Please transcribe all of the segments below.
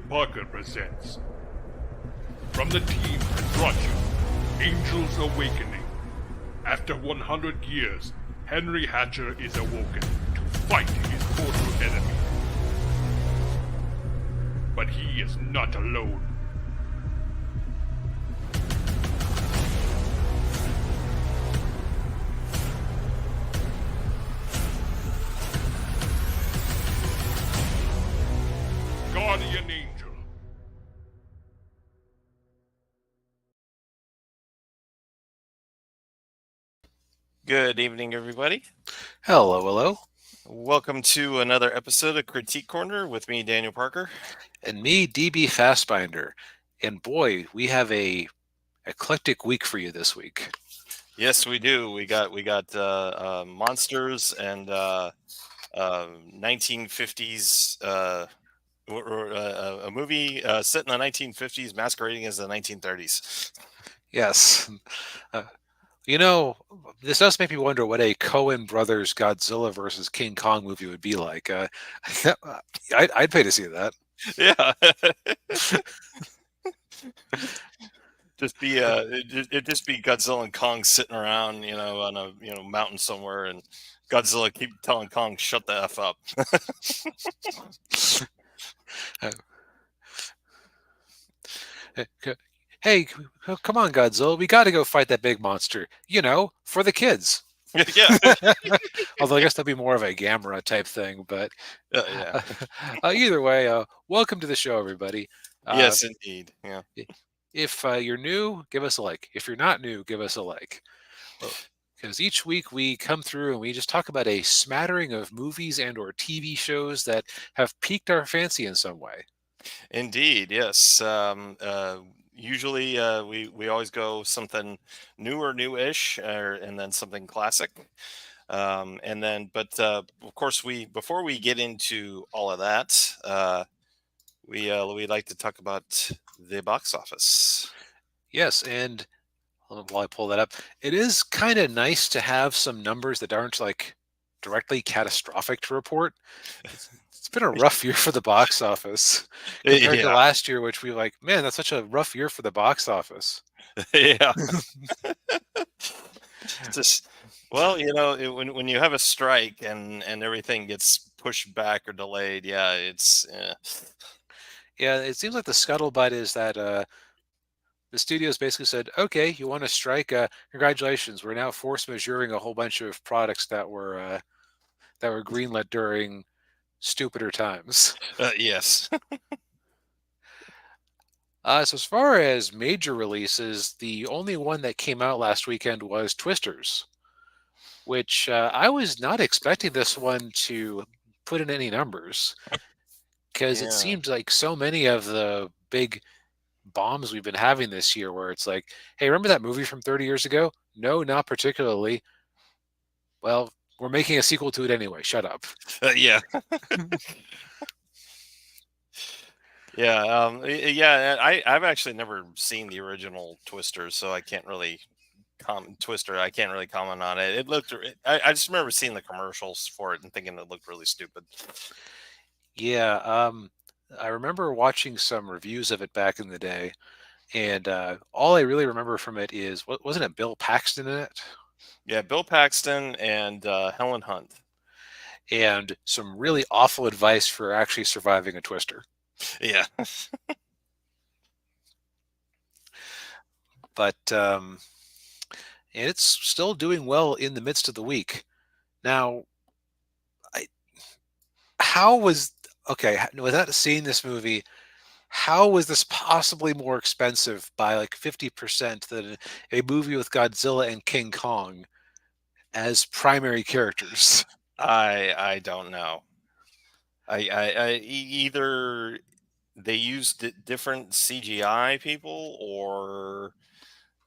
Parker presents. From the team that brought you Angel's Awakening. After 100 years, Henry Hatcher is awoken to fight his mortal enemy. But he is not alone. Guardian Angel. Good evening, everybody. Hello, hello. Welcome to another episode of Critique Corner with me, Daniel Parker. And me, DB Fastbinder. And boy, we have a eclectic week for you this week. Yes, we do. We got monsters and 1950s. A movie set in the 1950s masquerading as the 1930s. Yes. This does make me wonder what a Coen Brothers Godzilla versus King Kong movie would be like. I'd pay to see that. Yeah. It'd just be Godzilla and Kong sitting around, on a mountain somewhere, and Godzilla keep telling Kong, "Shut the F up." Hey, come on, Godzilla. We got to go fight that big monster. For the kids. Yeah. Although I guess that'd be more of a Gamera type thing. But yeah. Either way, welcome to the show, everybody. Yes, indeed. Yeah. If you're new, give us a like. If you're not new, give us a like. Because each week we come through and we just talk about a smattering of movies and or TV shows that have piqued our fancy in some way. Indeed, yes. Usually we always go something new or new-ish, and then something classic. But of course, before we get into all of that, we'd like to talk about the box office. Yes, and while I pull that up, it is kind of nice to have some numbers that aren't like directly catastrophic to report. It's been a rough year for the box office compared to last year, which we were like, man, that's such a rough year for the box office. Yeah. Just, well, when you have a strike and everything gets pushed back or delayed, yeah, it's. Yeah, it seems like the scuttlebutt is that the studios basically said, okay, you want to strike? Congratulations, we're now force majeuring a whole bunch of products that were greenlit during stupider times. Yes. So as far as major releases, the only one that came out last weekend was Twisters, which I was not expecting this one to put in any numbers, because it seemed like so many of the big bombs we've been having this year where it's like, hey, remember that movie from 30 years ago? No, not particularly. Well, we're making a sequel to it anyway. Shut up. Yeah. Yeah. I've actually never seen the original Twister, so I can't really I can't really comment on it. I just remember seeing the commercials for it and thinking it looked really stupid. Yeah. I remember watching some reviews of it back in the day, and all I really remember from it is, wasn't it Bill Paxton in it? Yeah, Bill Paxton and Helen Hunt. And some really awful advice for actually surviving a twister. Yeah. But and it's still doing well in the midst of the week. Now, without seeing this movie, how was this possibly more expensive by like 50% than a movie with Godzilla and King Kong as primary characters? I don't know. I either they used different CGI people, or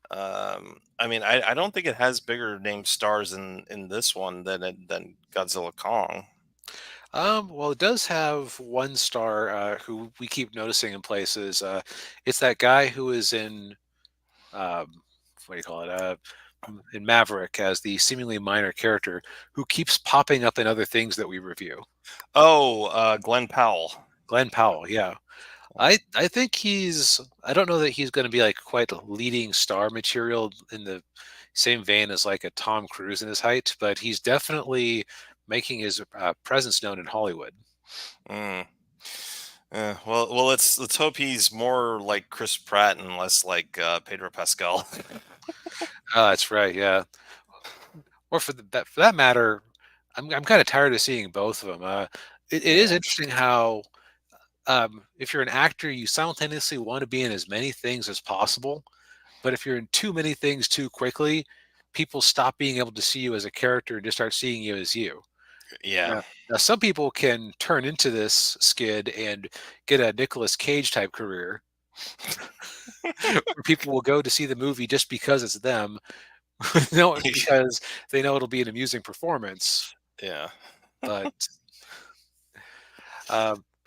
I don't think it has bigger name stars in this one than Godzilla Kong. Well, it does have one star who we keep noticing in places. It's that guy who is in what do you call it? In Maverick as the seemingly minor character who keeps popping up in other things that we review. Oh, Glenn Powell. Glenn Powell, yeah. I think I don't know that he's going to be like quite a leading star material in the same vein as like a Tom Cruise in his height, but he's definitely making his presence known in Hollywood. Mm. Well, let's hope he's more like Chris Pratt and less like Pedro Pascal. That's right, yeah. Or for that matter, I'm kind of tired of seeing both of them. It is Yeah, interesting how if you're an actor, you simultaneously want to be in as many things as possible, but if you're in too many things too quickly, people stop being able to see you as a character and just start seeing you as you. yeah. Now, some people can turn into this skid and get a Nicolas Cage type career, where people will go to see the movie just because it's them, no, because they know it'll be an amusing performance. Yeah. But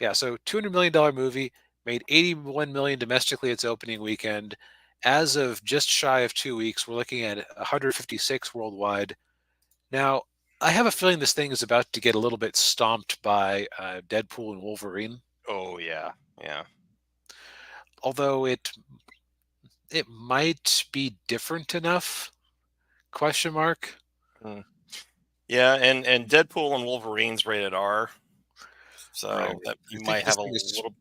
yeah, so $200 million movie made 81 million domestically its opening weekend. As of just shy of 2 weeks, we're looking at 156 worldwide. Now, I have a feeling this thing is about to get a little bit stomped by Deadpool and Wolverine. Oh yeah. Yeah. Although it might be different enough? Question mark. Mm. Yeah, and Deadpool and Wolverine's rated R, Right. so that I you think might this have a thing is little.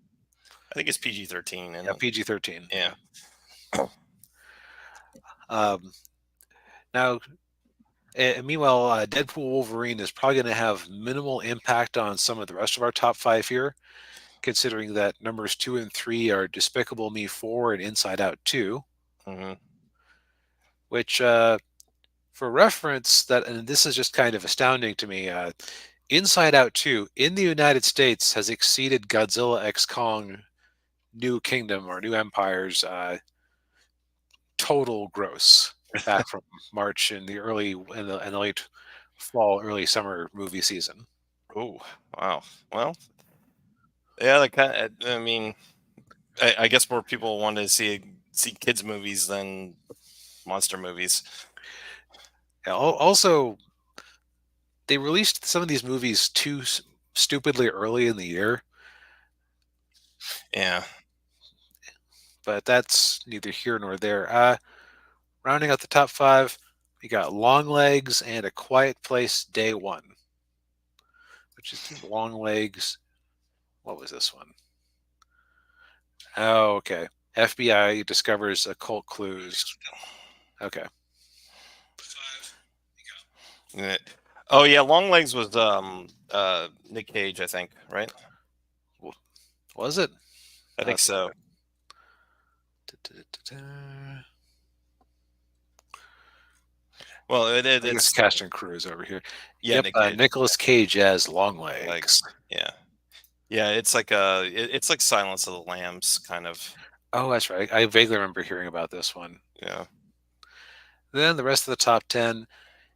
I think it's PG-13, yeah and PG-13. yeah. Um, now, meanwhile, Deadpool Wolverine is probably going to have minimal impact on some of the rest of our top five here, considering that numbers 2 and 3 are Despicable Me 4 and Inside Out 2, Hmm. which, for reference, and this is just kind of astounding to me, Inside Out 2 in the United States has exceeded Godzilla X Kong New Kingdom or New Empire's total gross back from March in the late fall, early summer movie season. Oh wow. Well, yeah. Like I mean, I guess more people want to see kids movies than monster movies. Also, they released some of these movies too stupidly early in the year, Yeah. but that's neither here nor there. Rounding out the top five, we got Long Legs and A Quiet Place Day One, which is Long Legs. What was this one? Oh, okay. FBI discovers occult clues. Okay. Yeah. Oh yeah, Long Legs was Nick Cage, I think, right? Was it? I think so. Well, I guess it's cast and crew is over here. yeah, Yep, Nick Cage. Nicolas Cage as Long Legs. Legs. Yeah. Yeah, it's like it's like Silence of the Lambs kind of. Oh, that's right. I vaguely remember hearing about this one. Yeah. Then the rest of the top 10,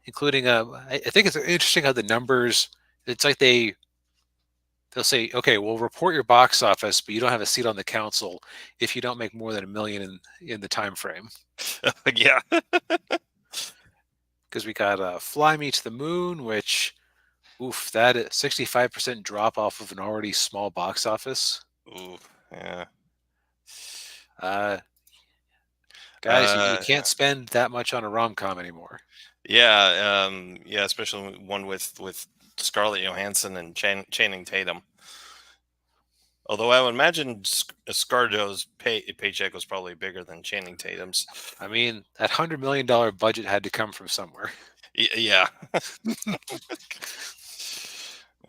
including I think it's interesting how the numbers. It's like they'll say, okay, we'll report your box office, but you don't have a seat on the council if you don't make more than $1 million in the time frame. Yeah. Because we got Fly Me to the Moon, which, oof, that 65% drop off of an already small box office. Ooh, yeah. Guys, you can't spend that much on a rom-com anymore. Yeah, yeah, especially one with Scarlett Johansson and Channing Tatum. Although I would imagine ScarJo's paycheck was probably bigger than Channing Tatum's. I mean, that $100 million budget had to come from somewhere. Yeah.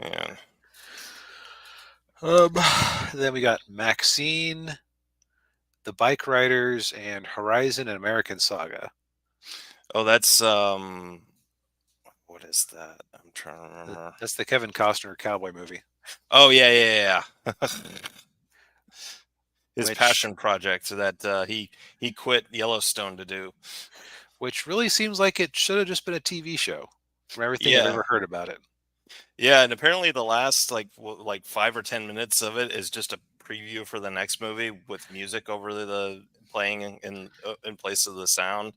Yeah. Then we got Maxine, The Bike Riders, and Horizon and American Saga. Oh, that's what is that? I'm trying to remember. That's the Kevin Costner cowboy movie. Oh yeah. His passion project that he quit Yellowstone to do. Which really seems like it should have just been a TV show from everything I've ever heard about it. Yeah, and apparently the last like 5 or 10 minutes of it is just a preview for the next movie with music over the playing in place of the sound.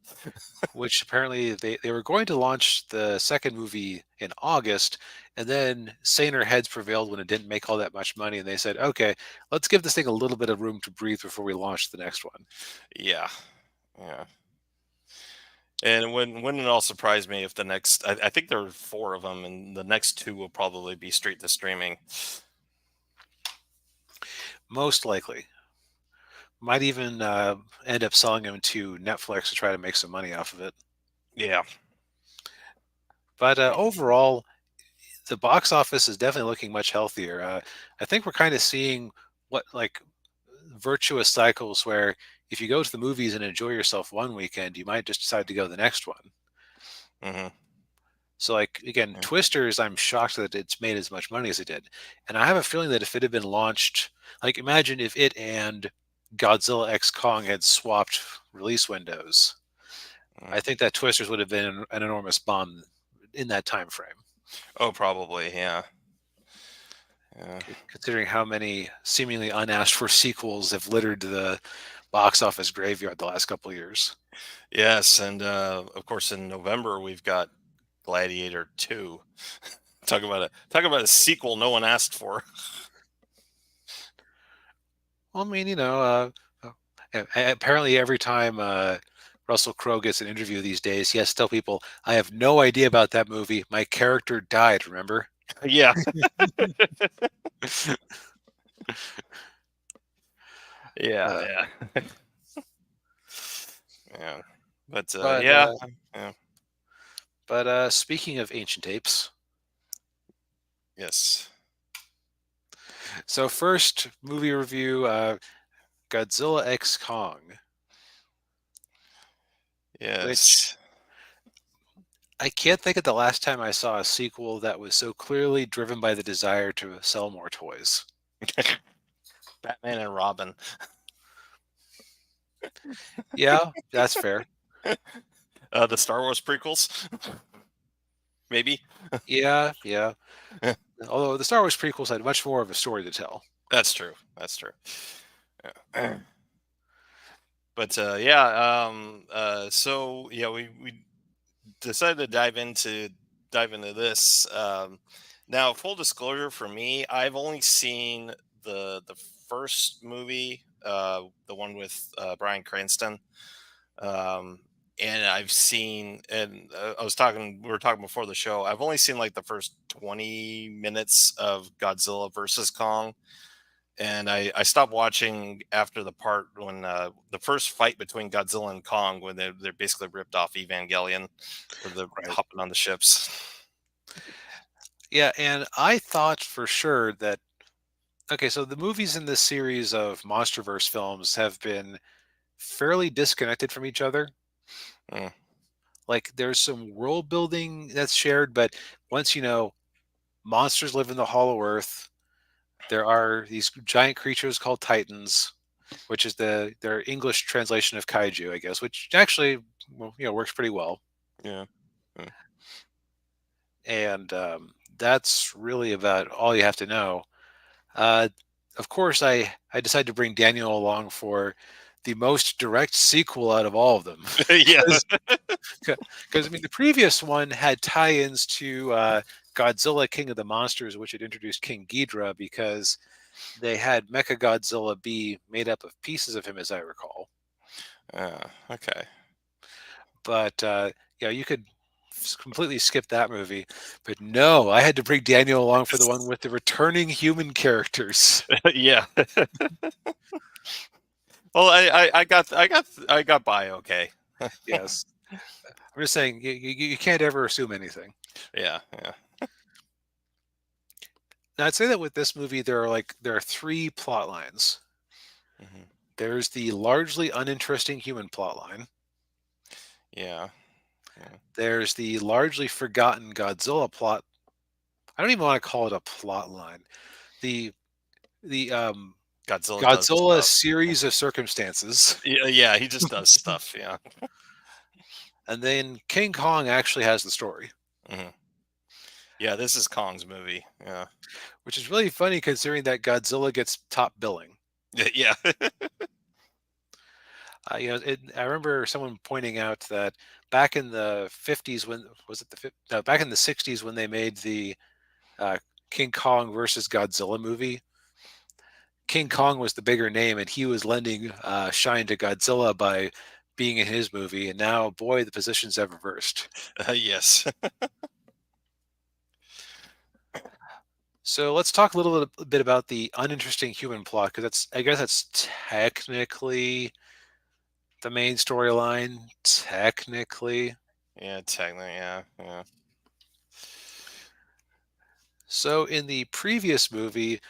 which apparently they were going to launch the second movie in August, and then saner heads prevailed when it didn't make all that much money, and they said, okay, let's give this thing a little bit of room to breathe before we launch the next one. Yeah, yeah. And it wouldn't it all surprise me if the next, I think there are 4 of them, and the next 2 will probably be straight to streaming. Most likely. Might even end up selling them to Netflix to try to make some money off of it. Yeah. But overall, the box office is definitely looking much healthier. I think we're kind of seeing what like virtuous cycles where if you go to the movies and enjoy yourself one weekend, you might just decide to go the next one. Mm-hmm. So, like, again, Yeah. Twisters, I'm shocked that it's made as much money as it did. And I have a feeling that if it had been launched, like, imagine if it and Godzilla X Kong had swapped release windows. I think that Twisters would have been an enormous bomb in that time frame. Oh, probably, yeah. Yeah. Considering how many seemingly unasked for sequels have littered the box office graveyard the last couple of years. Yes, and of course in November we've got Gladiator 2. Talk about a sequel no one asked for. Well, I mean, apparently every time Russell Crowe gets an interview these days, he has to tell people, I have no idea about that movie. My character died, remember? Yeah. Yeah. Yeah. But yeah. But speaking of ancient apes, Yes. so first movie review, Godzilla X Kong. Yes. Which I can't think of the last time I saw a sequel that was so clearly driven by the desire to sell more toys. Batman and Robin. Yeah, that's fair. The Star Wars prequels. Maybe. Yeah. Although the Star Wars prequels had much more of a story to tell. That's true. Yeah. But yeah, so yeah, we decided to dive into this. Now, full disclosure for me, I've only seen the first movie, the one with Bryan Cranston, and I've seen, and we were talking before the show. I've only seen like the first 20 minutes of Godzilla versus Kong. And I stopped watching after the part when the first fight between Godzilla and Kong, when they're basically ripped off Evangelion, where they're hopping on the ships. Yeah, and I thought for sure that, okay, so the movies in this series of MonsterVerse films have been fairly disconnected from each other. Like, there's some world building that's shared, but once monsters live in the Hollow Earth, there are these giant creatures called Titans, which is their English translation of kaiju, I guess, which actually works pretty well. Yeah. And that's really about all you have to know. Of course, I decided to bring Daniel along for the most direct sequel out of all of them. Yeah. Because I mean, the previous one had tie-ins to Godzilla, King of the Monsters, which had introduced King Ghidorah, because they had Mechagodzilla be made up of pieces of him, as I recall. Okay. But you could completely skip that movie. But no, I had to bring Daniel along for the one with the returning human characters. Yeah. Well, I got by okay. Yes. I'm just saying you can't ever assume anything. Yeah. Now, I'd say that with this movie, there are 3 plot lines. Mm-hmm. There's the largely uninteresting human plot line. Yeah. There's the largely forgotten Godzilla plot. I don't even want to call it a plot line. The Godzilla series of circumstances. Yeah, he just does stuff. Yeah. And then King Kong actually has the story. Mm-hmm. Yeah, this is Kong's movie. Yeah. Which is really funny considering that Godzilla gets top billing. Yeah. I remember someone pointing out that back in the 50s, when was it no, back in the 60s when they made the uh, King Kong versus Godzilla movie, King Kong was the bigger name, and he was lending shine to Godzilla by being in his movie. And now, boy, the positions have reversed. Yes. So let's talk a little bit about the uninteresting human plot, because I guess that's technically the main storyline. Technically. Yeah, technically, yeah. So in the previous movie,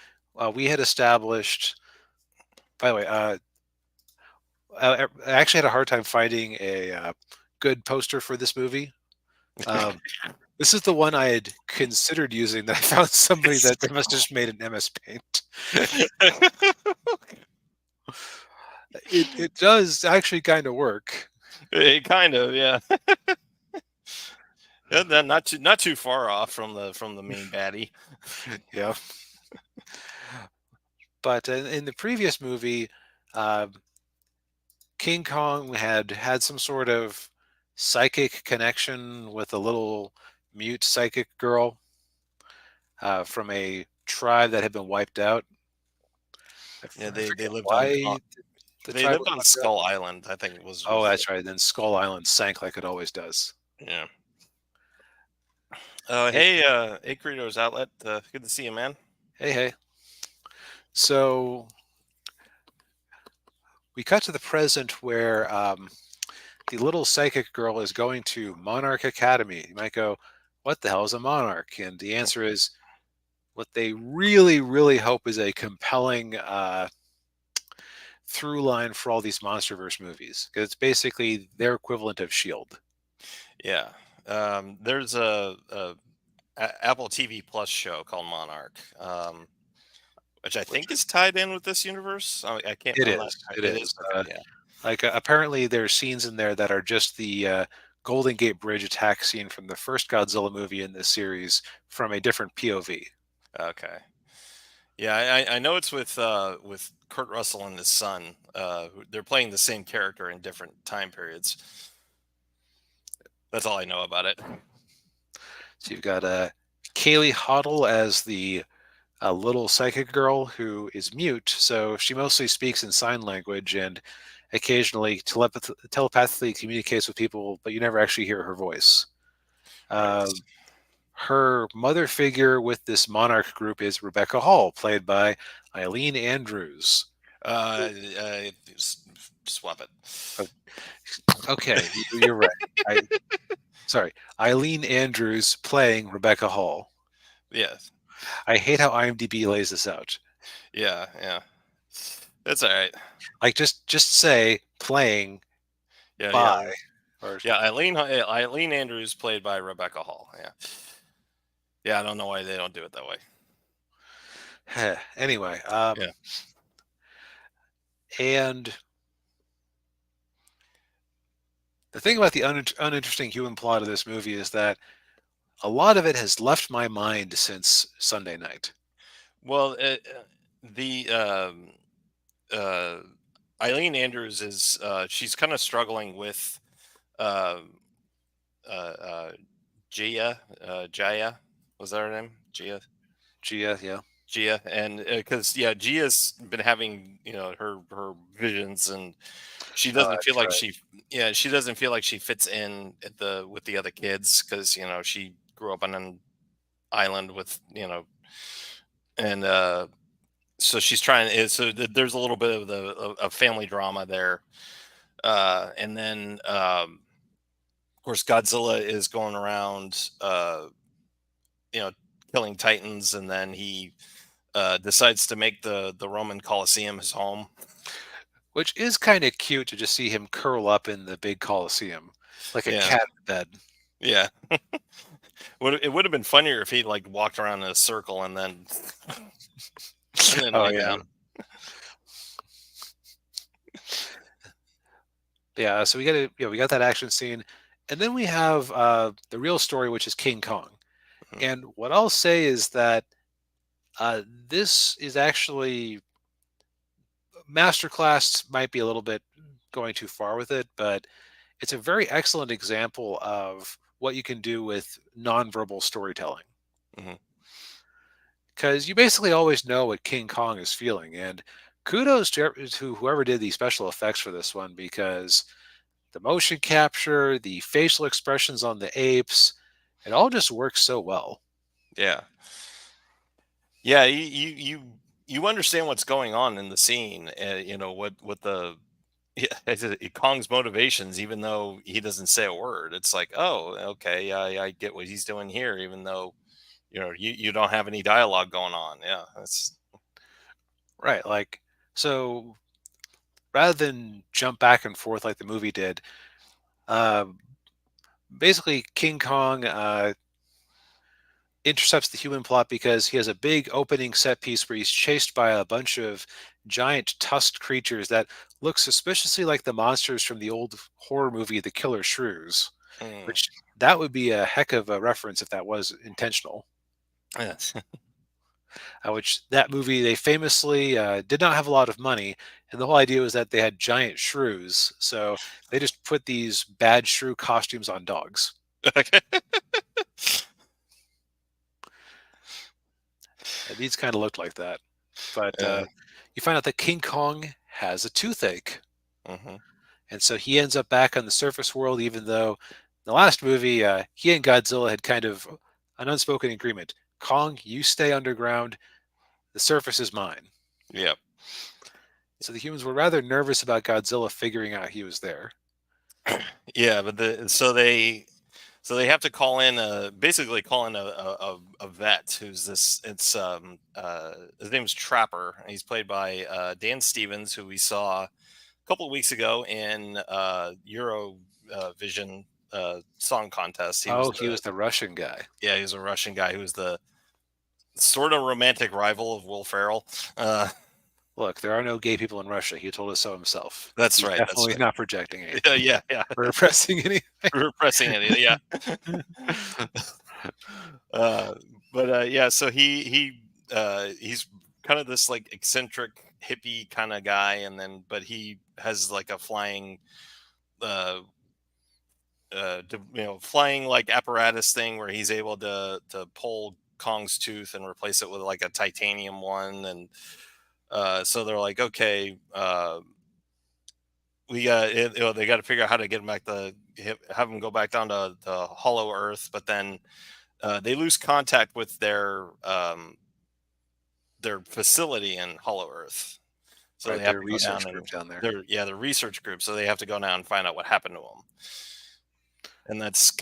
we had established. By the way, I actually had a hard time finding a good poster for this movie. Um, this is the one I had considered using. That I found somebody that they must have just made an MS Paint. It does actually kind of work. Kind of, yeah. Yeah, then not too far off from the main baddie. Yeah. But in the previous movie, uh, King Kong had some sort of psychic connection with a little mute psychic girl from a tribe that had been wiped out. Yeah, I they forget lived on why the they tribe lived was on wiped out. Skull Island, I think Oh, was that's right. Then Skull Island sank like it always does. yeah. It, Hey, Credos Outlet. Good to see you, man. hey. So we cut to the present where the little psychic girl is going to Monarch Academy. You might go, what the hell is a monarch? And the answer is what they really, really hope is a compelling through line for all these MonsterVerse movies, because it's basically their equivalent of Shield. Yeah. There's Apple TV Plus show called Monarch, which I think is tied in with this universe. I can't. It I'm not. is. It It is. is. Okay. Yeah. Like apparently there's scenes in there that are just the Golden Gate Bridge attack scene from the first Godzilla movie in this series from a different POV. Okay. Yeah, I know it's with Kurt Russell and his son. They're playing the same character in different time periods. That's all I know about it. So you've got Kaylee Hoddle as the little psychic girl who is mute, so she mostly speaks in sign language and occasionally telepathically communicates with people, but you never actually hear her voice. Right. Her mother figure with this monarch group is Rebecca Hall, played by Eileen Andrews. Uh, Swap it. Okay, you're right. Sorry, Eileen Andrews playing Rebecca Hall. Yes. I hate how IMDb lays this out. Yeah. That's all right. Like just say playing Yeah, by. Yeah, Eileen Andrews played by Rebecca Hall. Yeah. Yeah, I don't know why they don't do it that way. Anyway, Yeah. And the thing about the uninteresting human plot of this movie is that a lot of it has left my mind since Sunday night. Well, the Eileen Andrews is she's kind of struggling with uh, Gia Jaya, was that her name? Gia. Yeah. Gia, and because Gia's been having her visions, and she doesn't feel That's like right. she doesn't feel like she fits in with the other kids because she grew up on an island with and so she's trying. There's a little bit of of family drama there, and then of course Godzilla is going around, killing titans, and then he decides to make the Roman Colosseum his home. Which is kind of cute to just see him curl up in the big Coliseum like a Yeah, cat in bed. yeah. It would have been funnier if he like walked around in a circle and then Oh lay yeah. down. Yeah, so we got that action scene, and then we have the real story, which is King Kong. Mhm. And what I'll say is that this is actually masterclass might be a little bit going too far with it, but it's a very excellent example of what you can do with nonverbal storytelling. Mhm. Because you basically always know what King Kong is feeling. And kudos to whoever did the special effects for this one, because the motion capture, the facial expressions on the apes, it all just works so well. Yeah. Yeah, you understand what's going on in the scene. You know what the yeah, Kong's motivations, even though he doesn't say a word. It's like, oh, okay, I get what he's doing here, even though you don't have any dialogue going on. Yeah, that's Right. Like, so rather than jump back and forth like the movie did, uh, basically King Kong intercepts the human plot because he has a big opening set piece where he's chased by a bunch of giant tusked creatures that look suspiciously like the monsters from the old horror movie The Killer Shrews, mm, which that would be a heck of a reference if that was intentional. yes. Which that movie they famously did not have a lot of money, and the whole idea was that they had giant shrews, so they just put these bad shrew costumes on dogs. Okay. And these kind of looked like that, but Yeah. you find out that King Kong has a toothache, Hmm. and so he ends up back on the surface world. Even though in the last movie, he and Godzilla had kind of an unspoken agreement: Kong, you stay underground. The surface is mine. Yep. So the humans were rather nervous about Godzilla figuring out he was there. Yeah, but they have to call in basically call in a vet who's this it's his name's Trapper, and he's played by Dan Stevens, who we saw a couple of weeks ago in Euro Vision song contest. He was Oh, he was the Russian guy. he was a Russian guy who was the sort of romantic rival of Will Ferrell. Uh, Look, there are no gay people in Russia. He told us so himself. that's He's right. That's definitely right. not projecting anything Yeah. or repressing anything. Repressing it. Yeah. uh, but yeah, so he's kind of this like eccentric hippie kind of guy, and then but he has like a flying uh flying like apparatus thing where he's able to pull Kong's tooth and replace it with like a titanium one. And so they're like, okay, we got they got to figure out how to get him back have him go back down to the hollow earth. But then they lose contact with their facility in hollow earth, so Right, they have their to go down research and group down there. their research group, so they have to go down and find out what happened to him. And that's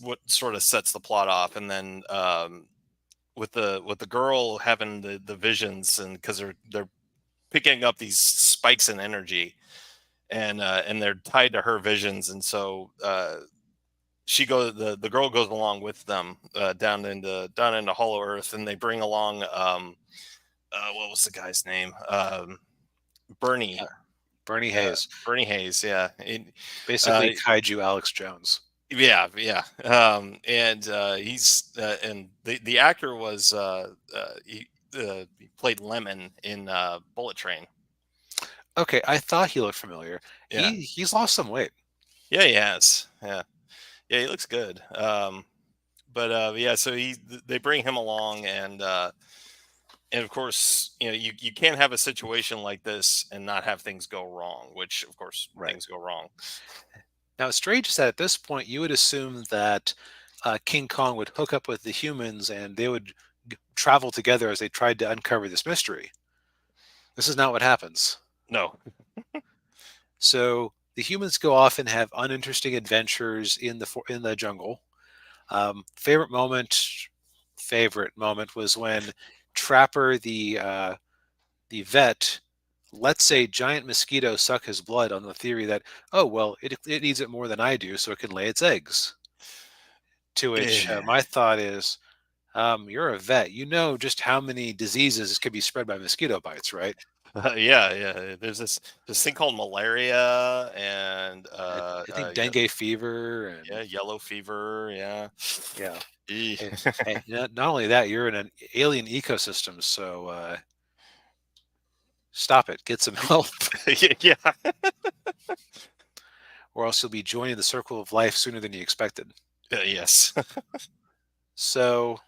what sort of sets the plot off. And then with the girl having the visions, and because they're picking up these spikes in energy, and they're tied to her visions. And so the girl goes along with them down into hollow earth, and they bring along what was the guy's name, Bernie. Bernie Hayes, Bernie Hayes, yeah. basically kaiju Alex Jones. Yeah. And he's and the actor was he played Lemon in Bullet Train. Okay, I thought he looked familiar. Yeah, He's lost some weight. yeah, he has. Yeah, he looks good. But yeah, so they bring him along, and of course, you can't have a situation like this and not have things go wrong, which of course Right. things go wrong. Now, it's strange is that at this point you would assume that King Kong would hook up with the humans and they would travel together as they tried to uncover this mystery. This is not what happens. No. So the humans go off and have uninteresting adventures in the jungle. Favorite moment was when Trapper, the vet, lets a giant mosquito suck his blood on the theory that, oh well, it needs it more than I do, so it can lay its eggs. To which Yeah. my thought is, you're a vet. You know just how many diseases can be spread by mosquito bites, right? Yeah. There's this thing called malaria, and I think dengue fever and yeah, yellow fever. Yeah. yeah. Eeh. Hey, not only that, you're in an alien ecosystem, so stop it, get some help, Yeah. or else you'll be joining the circle of life sooner than you expected. Yes. So,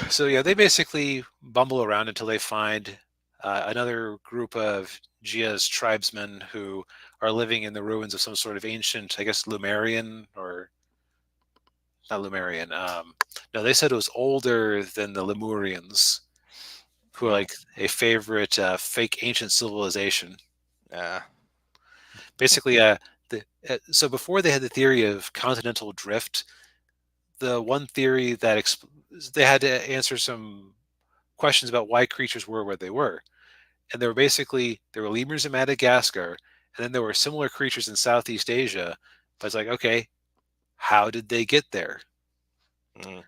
so yeah, they basically bumble around until they find another group of Gia's tribesmen who are living in the ruins of some sort of ancient, I guess, Lumerian or not Lumerian. No, they said it was older than the Lemurians, who are like a favorite fake ancient civilization. Yeah. Basically, so before they had the theory of continental drift, the one theory that they had to answer some questions about why creatures were where they were, and there were lemurs in Madagascar, and then there were similar creatures in Southeast Asia. But it's like, okay, how did they get there? Mm.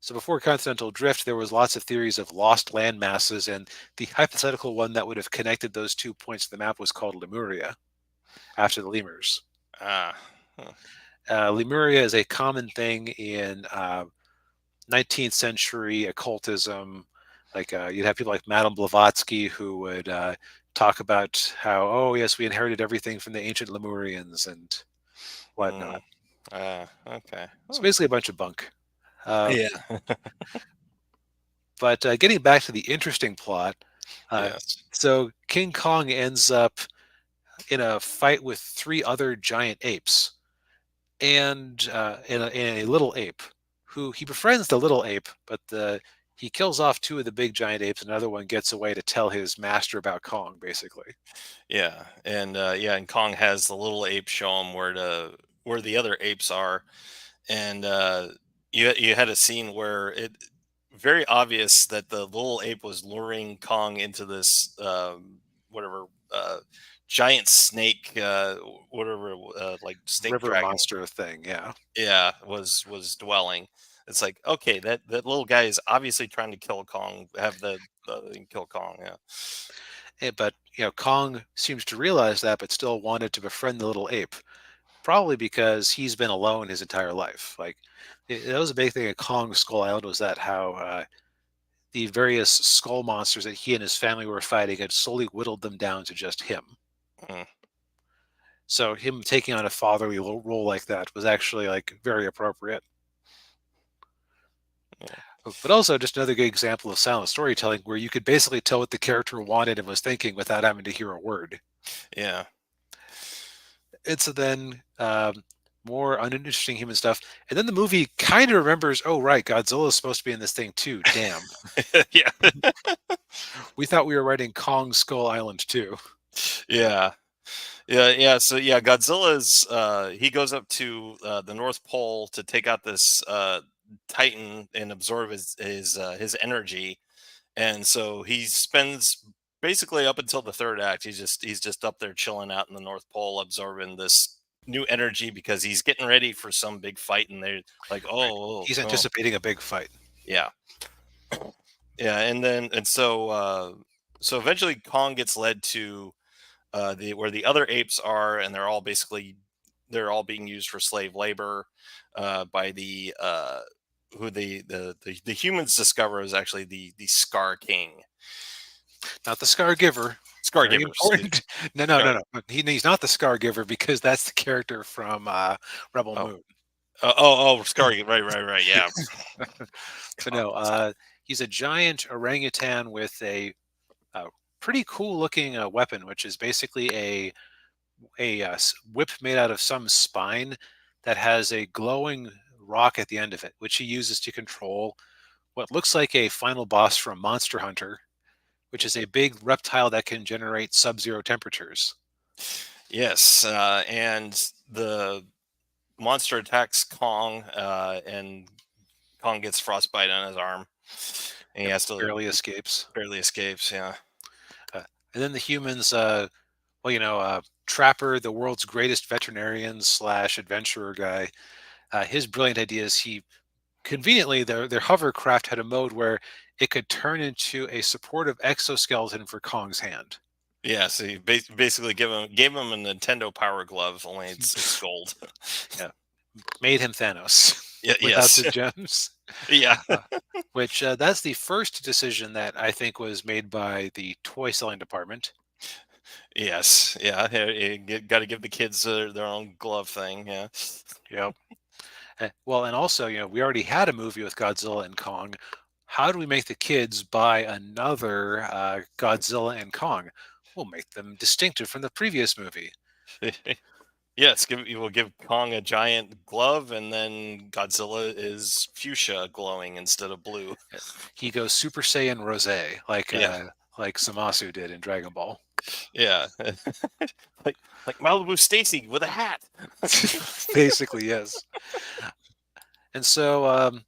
So before continental drift, there was lots of theories of lost land masses, and the hypothetical one that would have connected those 2 points of the map was called Lemuria, after the lemurs. Ah. Huh. Lemuria is a common thing in 19th century occultism. Like you'd have people like Madame Blavatsky who would talk about how, oh yes, we inherited everything from the ancient Lemurians and whatnot. Okay. So basically a bunch of bunk. Yeah. But getting back to the interesting plot, Yes. so King Kong ends up in a fight with 3 other giant apes, and in a little ape, who he befriends the little ape, but he kills off 2 of the big giant apes, and another one gets away to tell his master about Kong, basically. Yeah. And Kong has the little ape show him where the other apes are, and you had a scene where it very obvious that the little ape was luring Kong into this whatever giant snake, whatever, like snake River dragon. monster thing, yeah. Yeah, was dwelling. It's like, okay, that little guy is obviously trying to kill Kong. Have the kill Kong. Yeah. But Kong seems to realize that, but still wanted to befriend the little ape. Probably because he's been alone his entire life. Like that was a big thing at Kong Skull Island, was that how the various skull monsters that he and his family were fighting had slowly whittled them down to just him. Mm. So him taking on a fatherly role like that was actually like very appropriate. Yeah. But also just another good example of silent storytelling where you could basically tell what the character wanted and was thinking without having to hear a word. Yeah. It's then more uninteresting human stuff. And then the movie kind of remembers, oh, right, Godzilla's supposed to be in this thing too. Damn. Yeah. We thought we were writing Kong Skull Island too. Yeah. Yeah. So yeah, Godzilla's he goes up to the North Pole to take out this Titan and absorb his energy, and so he spends basically up until the third act. He's just up there chilling out in the North Pole, absorbing this new energy because he's getting ready for some big fight, and they're like, oh, He's anticipating a big fight. yeah, yeah, so eventually Kong gets led to the where the other apes are, and they're all being used for slave labor by the who the humans discover is actually the Scar King. Not the Scar Giver. Scar Very Giver. important. No. He's not the Scar Giver because that's the character from Rebel Oh. Moon. Scar. Right. Yeah. But no, he's a giant orangutan with a pretty cool looking weapon, which is basically a whip made out of some spine that has a glowing rock at the end of it, which he uses to control what looks like a final boss from Monster Hunter, which is a big reptile that can generate sub-zero temperatures. Yes, and the monster attacks Kong, and Kong gets frostbite on his arm, and he has to Barely escapes. barely escapes. Yeah. And then the humans, Trapper, the world's greatest veterinarian slash adventurer guy, his brilliant idea is he conveniently their hovercraft had a mode where it could turn into a supportive exoskeleton for Kong's hand. Yeah, so he basically gave him a Nintendo Power Glove, only it's gold. Yeah, made him Thanos. Yeah, without yes. the gems. Yeah. Which that's the first decision that I think was made by the toy selling department. Yes. Yeah. Got to give the kids their own glove thing. Yeah. Yep. Well, and also, we already had a movie with Godzilla and Kong. How do we make the kids buy another Godzilla and Kong? We'll make them distinctive from the previous movie. Yes. We'll give Kong a giant glove, and then Godzilla is fuchsia glowing instead of blue. He goes Super Saiyan Rose, Yeah. like Zamasu did in Dragon Ball. Yeah. like Malibu Stacy with a hat. Basically, yes. And so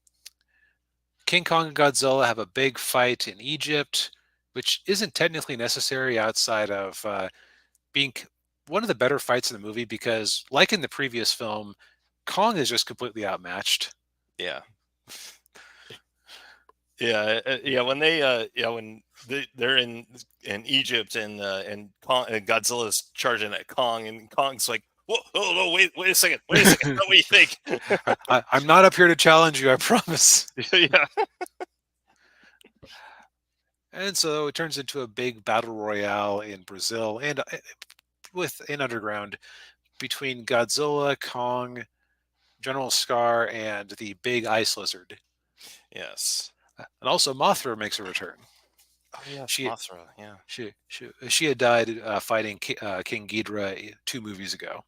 King Kong and Godzilla have a big fight in Egypt, which isn't technically necessary outside of being one of the better fights in the movie because, like in the previous film, Kong is just completely outmatched. Yeah. Yeah. When they're in Egypt and Godzilla's charging at Kong, and Kong's like, "Whoa, oh no, wait a second, what do you think?" I'm not up here to challenge you, I promise. Yeah. And so it turns into a big battle royale in Brazil and with an underground between Godzilla, Kong, General Scar, and the big ice lizard. Yes. And also Mothra makes a return. Oh yeah, She Mothra. Yeah. she had died fighting King Ghidorah 2 movies ago.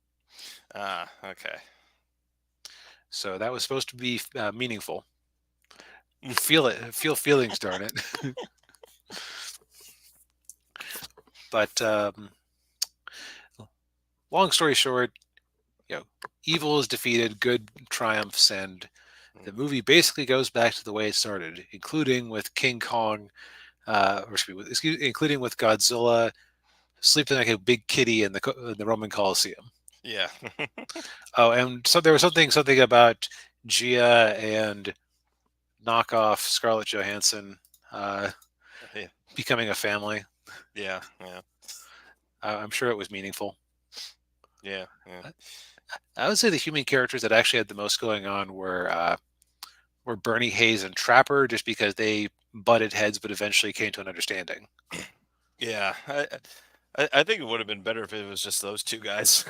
Ah. Okay. So that was supposed to be meaningful. Feel feelings, darn it. But long story short, evil is defeated, good triumphs, and the movie basically goes back to the way it started, including with King Kong, including with Godzilla sleeping like a big kitty in the Roman Colosseum. Yeah. Oh, and so there was something about Gia and knockoff Scarlett Johansson Yeah. becoming a family. Yeah. Yeah. I'm sure it was meaningful. Yeah. Yeah. I would say the human characters that actually had the most going on were Bernie Hayes and Trapper, just because they butted heads but eventually came to an understanding. Yeah. I think it would have been better if it was just those two guys.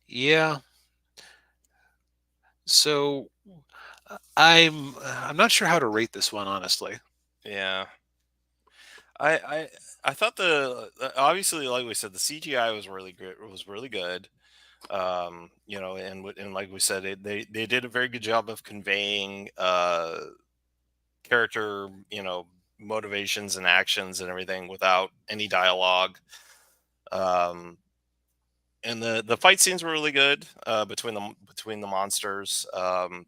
Yeah. So I'm not sure how to rate this one, honestly. Yeah. I thought obviously, like we said, the CGI was really good. Was really good. And like we said, they did a very good job of conveying character, motivations and actions and everything without any dialogue. And the fight scenes were really good between the monsters. Mhm.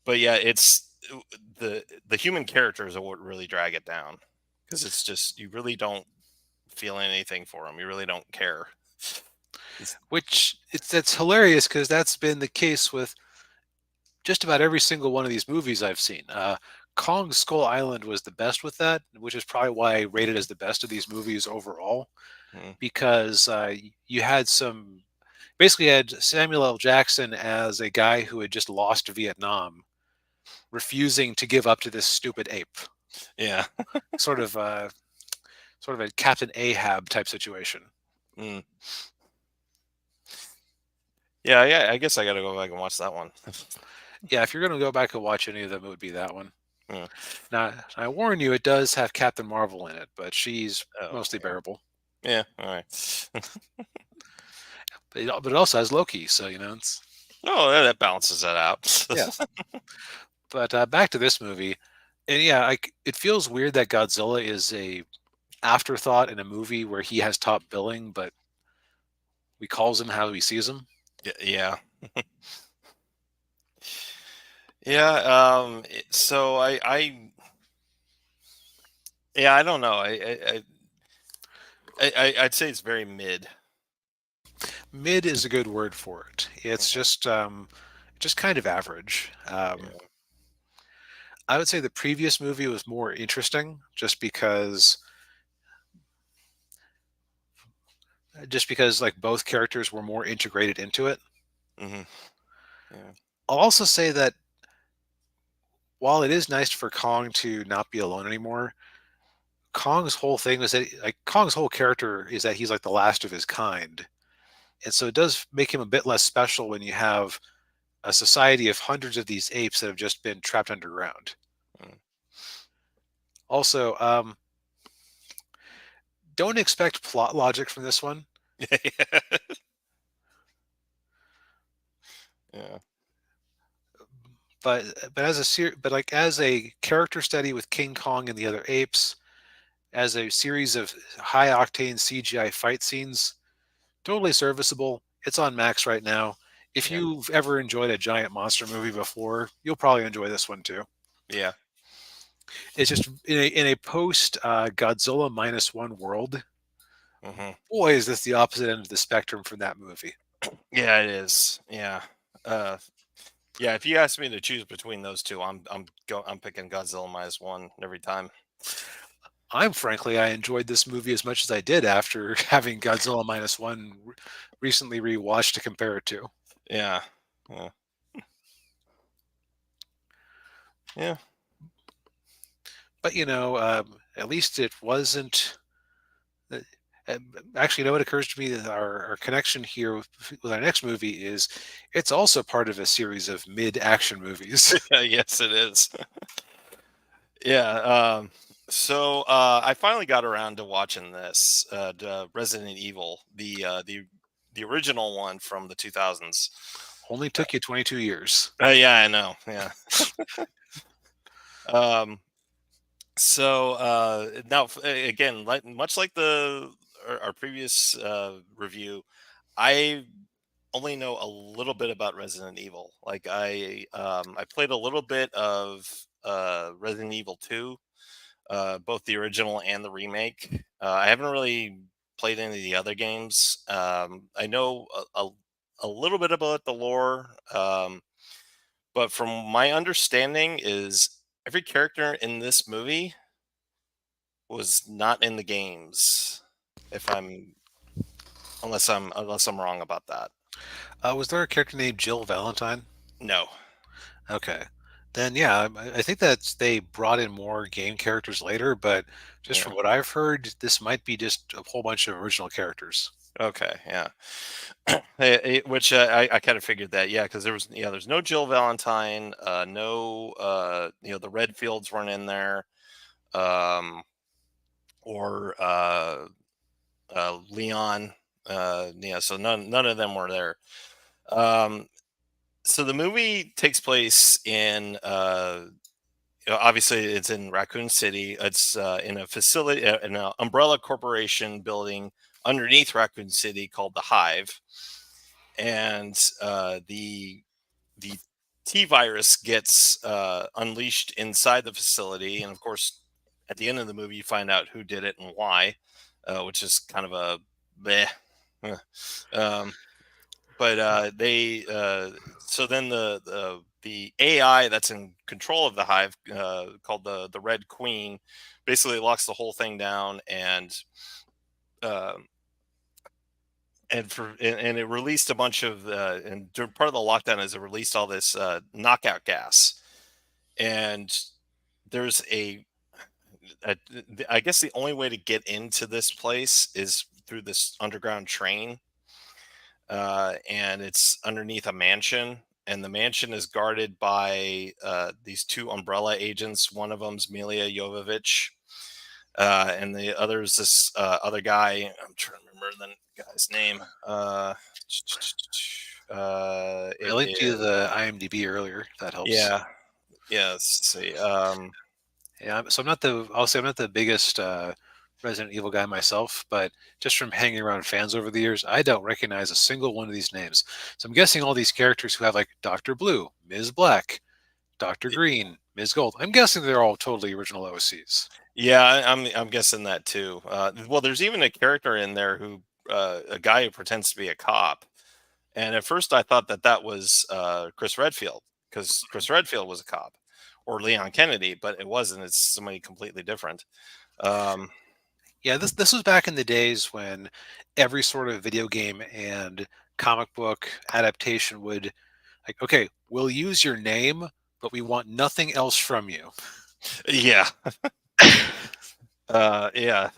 But yeah, it's the human characters are what really drag it down, because it's just, you really don't feel anything for them. You really don't care. Which that's hilarious because that's been the case with just about every single one of these movies I've seen. Kong Skull Island was the best with that, which is probably why I rate it as the best of these movies overall. Mhm. Because you had basically had Samuel L. Jackson as a guy who had just lost Vietnam, refusing to give up to this stupid ape, Yeah. sort of a Captain Ahab type situation. Mm. Yeah. I guess I got to go back and watch that one. Yeah, if you're going to go back and watch any of them, it would be that one. Yeah. Now, I warn you, it does have Captain Marvel in it, but she's Oh, mostly yeah. bearable. Yeah. All right. But it also has Loki, so it's Oh, that balances that out. yeah. But back to this movie, and yeah, it feels weird that Godzilla is a afterthought in a movie where he has top billing, but we calls him how he sees him. Yeah. Yeah. So yeah, I don't know. I'd say it's very mid. Mid is a good word for it. It's just kind of average. Yeah. I would say the previous movie was more interesting, just because like both characters were more integrated into it. Hmm. Yeah. I'll also say that while it is nice for Kong to not be alone anymore, Kong's whole thing is that Kong's whole character is that he's like the last of his kind. And so it does make him a bit less special when you have a society of hundreds of these apes that have just been trapped underground. Mm. Also, don't expect plot logic from this one. Yeah. But as a character study with King Kong and the other apes, as a series of high octane CGI fight scenes, totally serviceable. It's on Max right now. If Yeah. you've ever enjoyed a giant monster movie before, you'll probably enjoy this one too. Yeah. It's just in a post Godzilla -1 world. Hmm. Boy, is this the opposite end of the spectrum from that movie. Yeah, it is. Yeah. Yeah. If you ask me to choose between those two, I'm picking Godzilla -1 every time. I enjoyed this movie as much as I did after having Godzilla -1 recently rewatched to compare it to. Yeah. Yeah. Yeah. But at least it wasn't. uh, Actually, what occurs to me that our connection here with our next movie is it's also part of a series of mid-action movies. Yes, it is. Yeah. So I finally got around to watching this Resident Evil, the original one from the 2000s. Only took you 22 years. Yeah, I know. Yeah. um. So now again, much like our previous review, I only know a little bit about Resident Evil. Like I played a little bit of Resident Evil 2, both the original and the remake. I haven't really played any of the other games. I know a little bit about the lore, but from my understanding, is every character in this movie was not in the games. If I'm unless I'm wrong about that. Was there a character named Jill Valentine? No. Okay. Then yeah, I think that they brought in more game characters later, but just Yeah. from what I've heard, this might be just a whole bunch of original characters. Okay. Yeah. Which I kind of figured that. Yeah, because there's no Jill Valentine. No. The Redfields weren't in there. Or Leon. Yeah. So none of them were there. So the movie takes place in obviously it's in Raccoon City. It's in a facility, in an umbrella corporation building underneath Raccoon City called the Hive, and the T virus gets unleashed inside the facility, and of course, at the end of the movie, you find out who did it and why, which is kind of a bleh. um, but they so then the AI that's in control of the hive, called the Red Queen, basically locks the whole thing down, uh, and it released a bunch of and part of the lockdown is it released all this knockout gas, and there's a I guess the only way to get into this place is through this underground train, and it's underneath a mansion, and the mansion is guarded by these two Umbrella agents. One of them's Milia Jovovich, and the other is this other guy. I'm trying to remember the guy's name. I linked you the IMDb earlier. If that helps. Yeah. Yeah. Let's see. Yeah. So I'll say I'm not the biggest Resident Evil guy myself, but just from hanging around fans over the years, I don't recognize a single one of these names. So I'm guessing all these characters who have like Dr. Blue, Ms. Black, Dr. Green, Ms. Gold. I'm guessing they're all totally original OCs. Yeah, I'm guessing that too. Well, there's even a character in there who a guy who pretends to be a cop, and at first I thought that was Chris Redfield, because Chris Redfield was a cop, or Leon Kennedy, but it wasn't. It's somebody completely different. Yeah, this was back in the days when every sort of video game and comic book adaptation would like, okay, we'll use your name, but we want nothing else from you. Yeah. Yeah.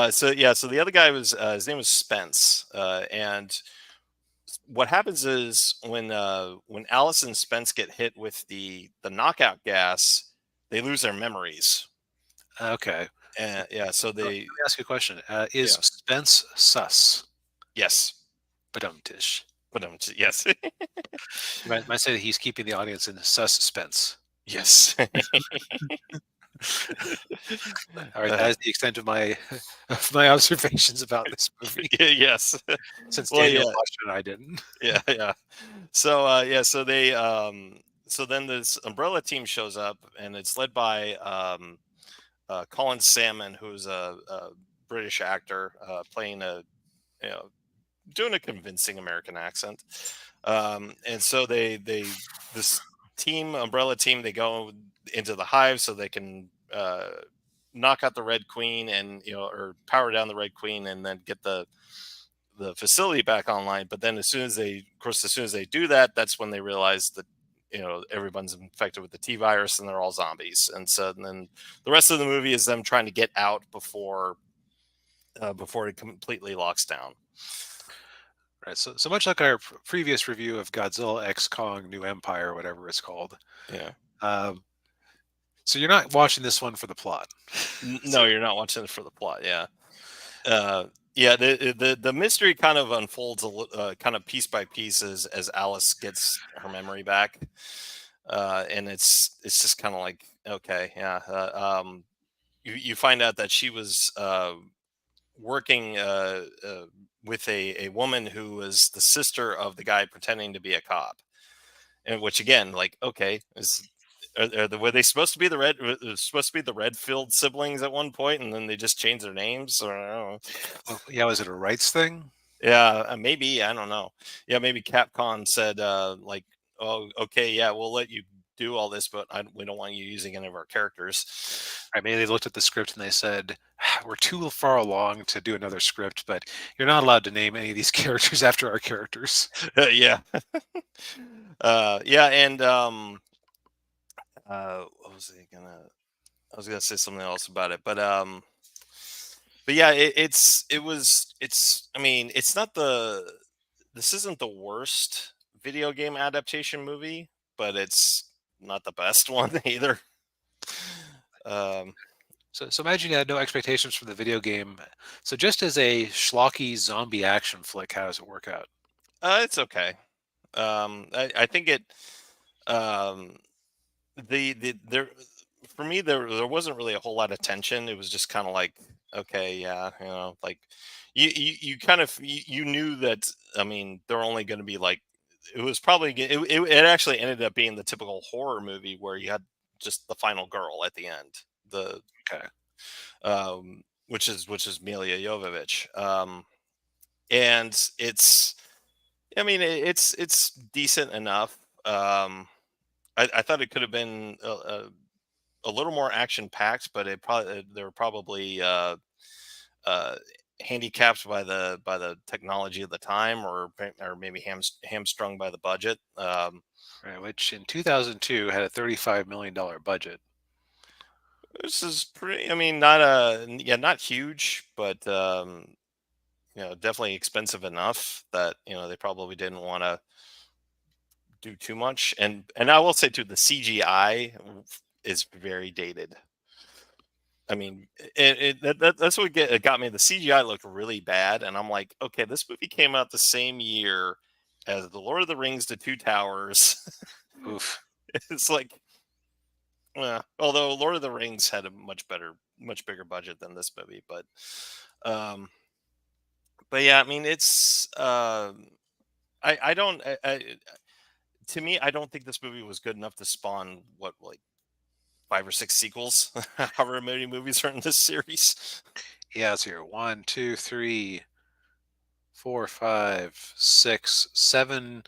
So the other guy was his name was Spence, and what happens is when Alice and Spence get hit with the knockout gas, they lose their memories. Okay. And yeah, so Let me they ask you a question. Is yeah Spence sus? yes, Badumtish. but yes, You might say that he's keeping the audience in suspense. yes. All right, that is the extent of my of my observations about this movie. Yes. Since Well, Daniel yeah, watched it and I didn't. yeah. So so they so then this umbrella team shows up, and it's led by Colin Salmon, who's a British actor playing a you know doing a convincing American accent. And so this team umbrella team, they go into the hive so they can knock out the Red Queen, and or power down the Red Queen, and then get the facility back online. But then as soon as they do that, that's when they realize that everyone's infected with the T virus and they're all zombies. And so then the rest of the movie is them trying to get out before it completely locks down. Right. So much like our previous review of Godzilla X Kong New Empire, or whatever it's called. Yeah. So you're not watching this one for the plot. No, you're not watching it for the plot. Yeah. Yeah. The mystery kind of unfolds kind of piece by piece as Alice gets her memory back. And it's just kind of like, okay, yeah. You find out that she was working with a woman who was the sister of the guy pretending to be a cop, and which again, like, okay, were they supposed to be the Redfield siblings at one point, and then they just changed their names? Or I don't know. Well, yeah, was it a rights thing? Yeah, maybe, I don't know. Yeah, maybe Capcom said like, oh, okay, yeah, we'll let you do all this, but we don't want you using any of our characters. Right, maybe they looked at the script and they said, we're too far along to do another script, but you're not allowed to name any of these characters after our characters. Yeah. Yeah, and what was I was gonna say something else about it, but yeah, I mean, it's not this isn't the worst video game adaptation movie, but it's not the best one either. So imagine you had no expectations for the video game. So just as a schlocky zombie action flick, how does it work out? It's okay. I think it there for me there wasn't really a whole lot of tension. It was just kind of like, okay, yeah, like you kind of you knew that. I mean, they're only going to be like, it was probably it actually ended up being the typical horror movie where you had just the final girl at the end, the Okay. which is Mila Jovovich, and it's, I mean, it's decent enough. I thought it could have been a little more action packed, but they were probably uh, handicapped by the technology of the time, or maybe hamstrung by the budget. Right, which in 2002 had a $35 million budget. This is pretty. I mean, not huge, but definitely expensive enough that they probably didn't want to do too much. And I will say too, the CGI is very dated. I mean, that's what got me. The CGI looked really bad, and I'm like, okay, this movie came out the same year as The Lord of the Rings: The Two Towers. Oof. It's like, although Lord of the Rings had a much bigger budget than this movie, but yeah, I mean, it's I don't to me, I don't think this movie was good enough to spawn like 5 or 6 sequels. However many movies are in this series. Yeah, it's here. 1, 2, 3, 4, 5, 6, 7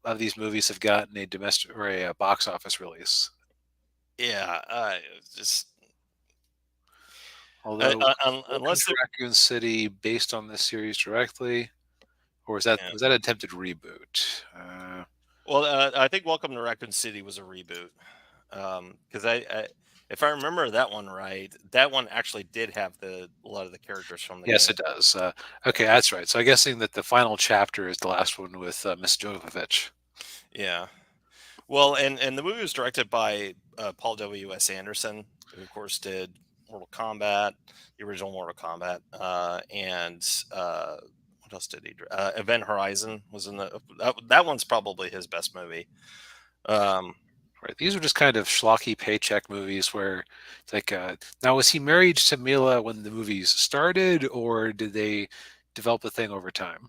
of these movies have gotten a domestic or a box office release. Yeah, just Although, unless Raccoon City based on this series directly, or was that an attempted reboot? Well, I think Welcome to Raccoon City was a reboot. Because if I remember that one right, that one actually did have a lot of the characters from the Yes, game. it does. Okay, that's right. So I'm guessing that the final chapter is the last one with Miss Jovovich. Yeah. Well, and the movie was directed by Paul W.S. Anderson, who of course did Mortal Kombat, the original Mortal Kombat, and what else did he? Event Horizon was in that one's probably his best movie. Right. These are just kind of schlocky paycheck movies where it's like, now was he married to Mila when the movies started, or did they develop the thing over time?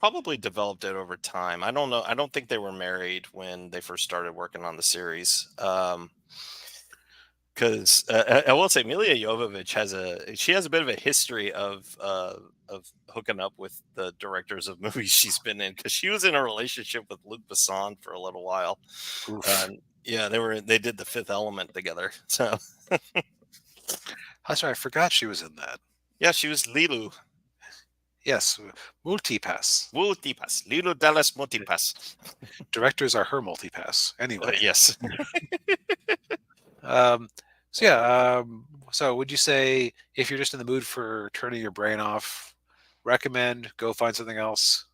Probably developed it over time. I don't know. I don't think they were married when they first started working on the series. Because I will say Mila Jovovich has a bit of a history of hooking up with the directors of movies she's been in, because she was in a relationship with Luc Besson for a little while. Oof. Yeah, they did The Fifth Element together. So That's right. I forgot she was in that. yeah, she was Lilu. Yes, Multipass. Multipass. Lilu Dallas Multipass. Directors are her Multipass. Anyway. Yes. Um, so yeah. So would you say if you're just in the mood for turning your brain off, recommend go find something else?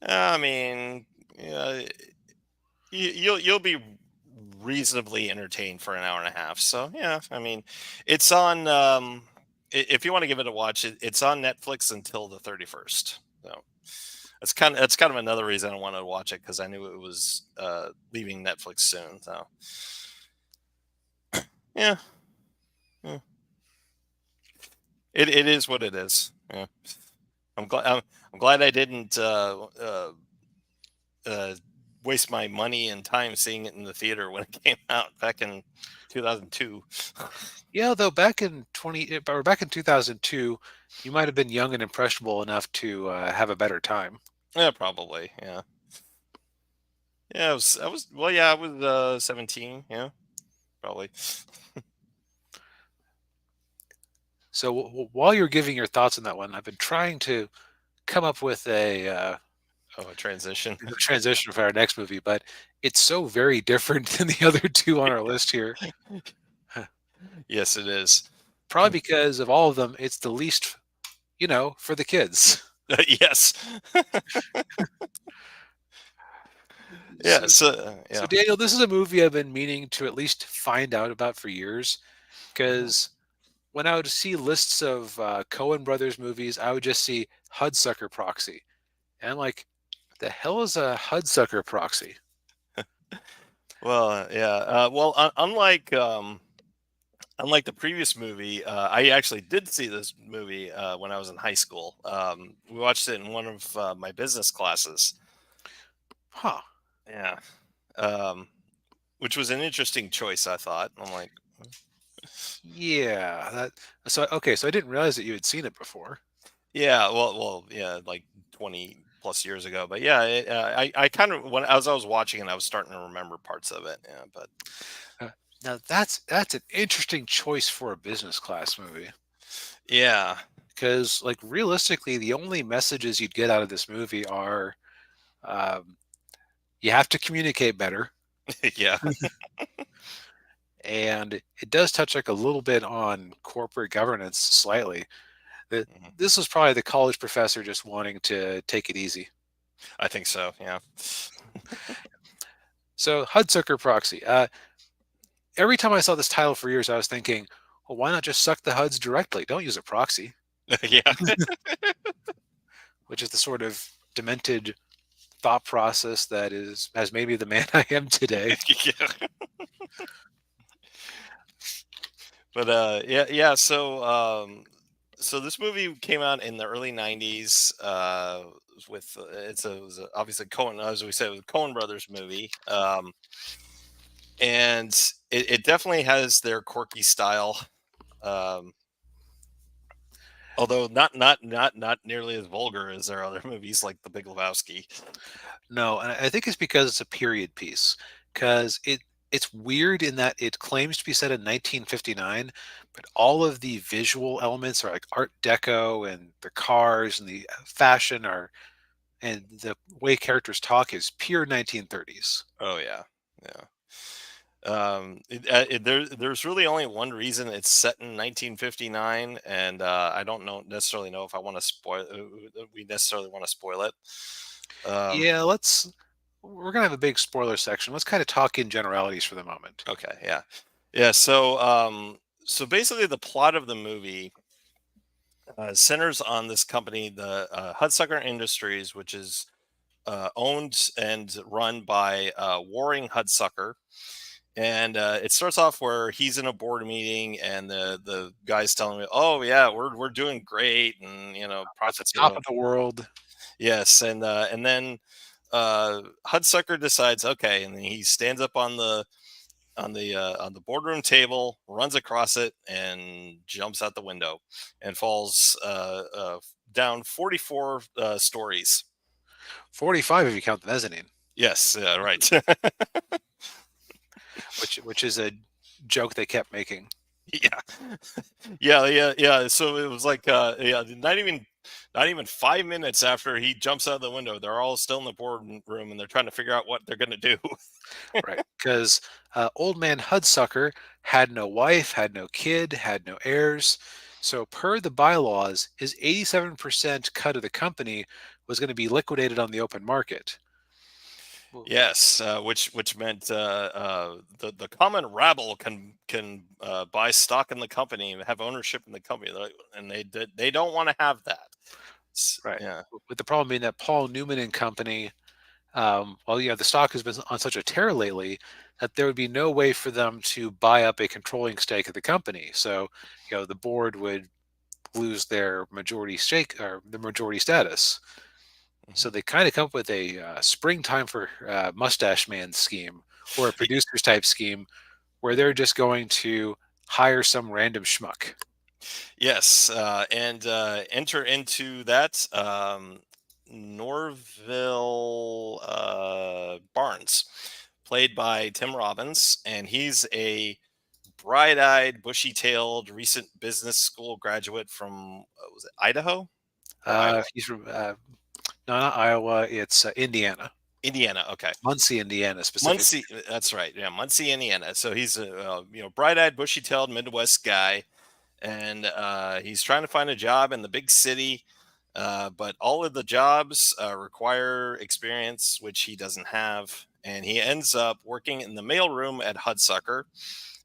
I mean, yeah, you'll be reasonably entertained for an hour and a half. So yeah, I mean, it's on. If you want to give it a watch, it's on Netflix until the 31st. So that's kind of another reason I wanted to watch it, because I knew it was leaving Netflix soon. So yeah, yeah. It is what it is. Yeah. I'm glad I didn't waste my money and time seeing it in the theater when it came out back in 2002. Yeah, though back in 2002, you might have been young and impressionable enough to have a better time. Yeah, probably. Yeah. Yeah, I was 17. Yeah, probably. So while you're giving your thoughts on that one, I've been trying to come up with a A transition. transition for our next movie, but it's so very different than the other two on our list here. Yes, it is. Probably because of all of them, it's the least, for the kids. Yes. Yeah. So Yeah. Daniel, this is a movie I've been meaning to at least find out about for years, because when I would see lists of Coen Brothers movies, I would just see Hudsucker Proxy. And I'm like, the hell is a Hudsucker Proxy? Well, yeah. Unlike the previous movie, I actually did see this movie when I was in high school. We watched it in one of my business classes. Huh. Yeah. Which was an interesting choice, I thought. I'm like, Yeah. So I didn't realize that you had seen it before. yeah, yeah, like 20 plus years ago. But yeah, I kind of, as I was watching it, I was starting to remember parts of it. Yeah, but Now that's an interesting choice for a business class movie, yeah, because like realistically, the only messages you'd get out of this movie are, you have to communicate better, yeah, and it does touch like a little bit on corporate governance slightly. That mhm. this was probably the college professor just wanting to take it easy. I think so. Yeah, So Hudsucker Proxy. Every time I saw this title for years, I was thinking, well, why not just suck the HUDs directly? Don't use a proxy, yeah, which is the sort of demented thought process that has made me the man I am today. yeah. But yeah. So this movie came out in the early '90s. With it was obviously Coen, as we said, it was a Coen Brothers movie. And it definitely has their quirky style. Um, Although not nearly as vulgar as their other movies like The Big Lebowski. No, and I think it's because it's a period piece. Because it's weird in that it claims to be set in 1959, but all of the visual elements are like Art Deco, and the cars and the fashion are and the way characters talk is pure 1930s. Oh yeah, yeah. There's really only one reason it's set in 1959, and I don't necessarily know if I want to spoil. We necessarily want to spoil it. Yeah, we're gonna have a big spoiler section. Let's kind of talk in generalities for the moment. Okay, yeah, yeah. So basically, the plot of the movie centers on this company, the Hudsucker Industries, which is owned and run by Warring Hudsucker. And it starts off where he's in a board meeting, and the guy's telling me, "Oh yeah, we're doing great, and At the profits top are." of the world. Yes, and then Hudsucker decides, okay, and then he stands up on the boardroom table, runs across it, and jumps out the window, and falls down 44 stories. 45 if you count the mezzanine, Yes, right. which is a joke they kept making. Yeah. Yeah. So it was like yeah, not even 5 minutes after he jumps out of the window, they're all still in the boardroom and they're trying to figure out what they're gonna do. Right, because old man Hudsucker had no wife, had no kid, had no heirs. So per the bylaws, his 87% cut of the company was going to be liquidated on the open market. Yes, which meant the common rabble can buy stock in the company and have ownership in the company, and they don't want to have that. Right. Yeah. With the problem being that Paul Newman and company, the stock has been on such a tear lately that there would be no way for them to buy up a controlling stake of the company. So, the board would lose their majority stake or the majority status. So they kind of come up with a springtime for Mustache Man scheme or a producers type scheme where they're just going to hire some random schmuck. Yes, and enter into that Norville Barnes, played by Tim Robbins, and he's a bright-eyed, bushy-tailed, recent business school graduate from was it Idaho or Iowa? He's from no, not Iowa. It's Indiana, Indiana. Okay, Muncie, Indiana, specifically. Muncie. That's right. Yeah, Muncie, Indiana. So he's a bright-eyed, bushy-tailed Midwest guy, and he's trying to find a job in the big city. But all of the jobs require experience, which he doesn't have. And he ends up working in the mailroom at Hudsucker,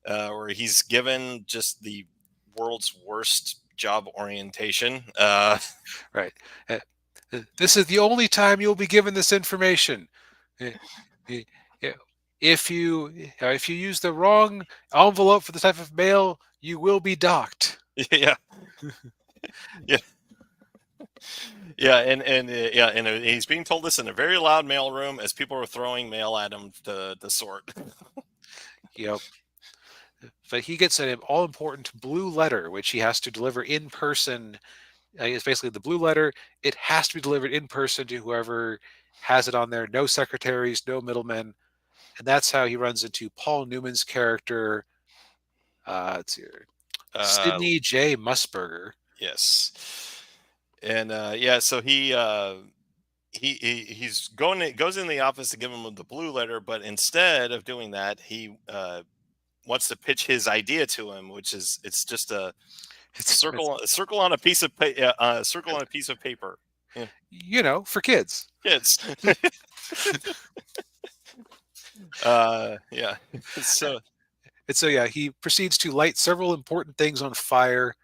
where he's given just the world's worst job orientation. Right. This is the only time you'll be given this information. Uh, uh, If you use the wrong envelope for this type of mail, you will be docked. Yeah. Yeah. Yeah, and he's being told this in a very loud mailroom as people are throwing mail at him to sort. Yep. But he gets an all-important blue letter, which he has to deliver in person. It's basically the blue letter. It has to be delivered in person to whoever has it on there. No secretaries, no middlemen. And that's how he runs into Paul Newman's character. Let's see here. Sidney J. Musburger. Yes. And so he's goes in the office to give him the blue letter, but instead of doing that, he wants to pitch his idea to him, which is it's just a circle on a piece of circle on a piece of paper. Yeah. For kids. Kids. Yeah. So he proceeds to light several important things on fire,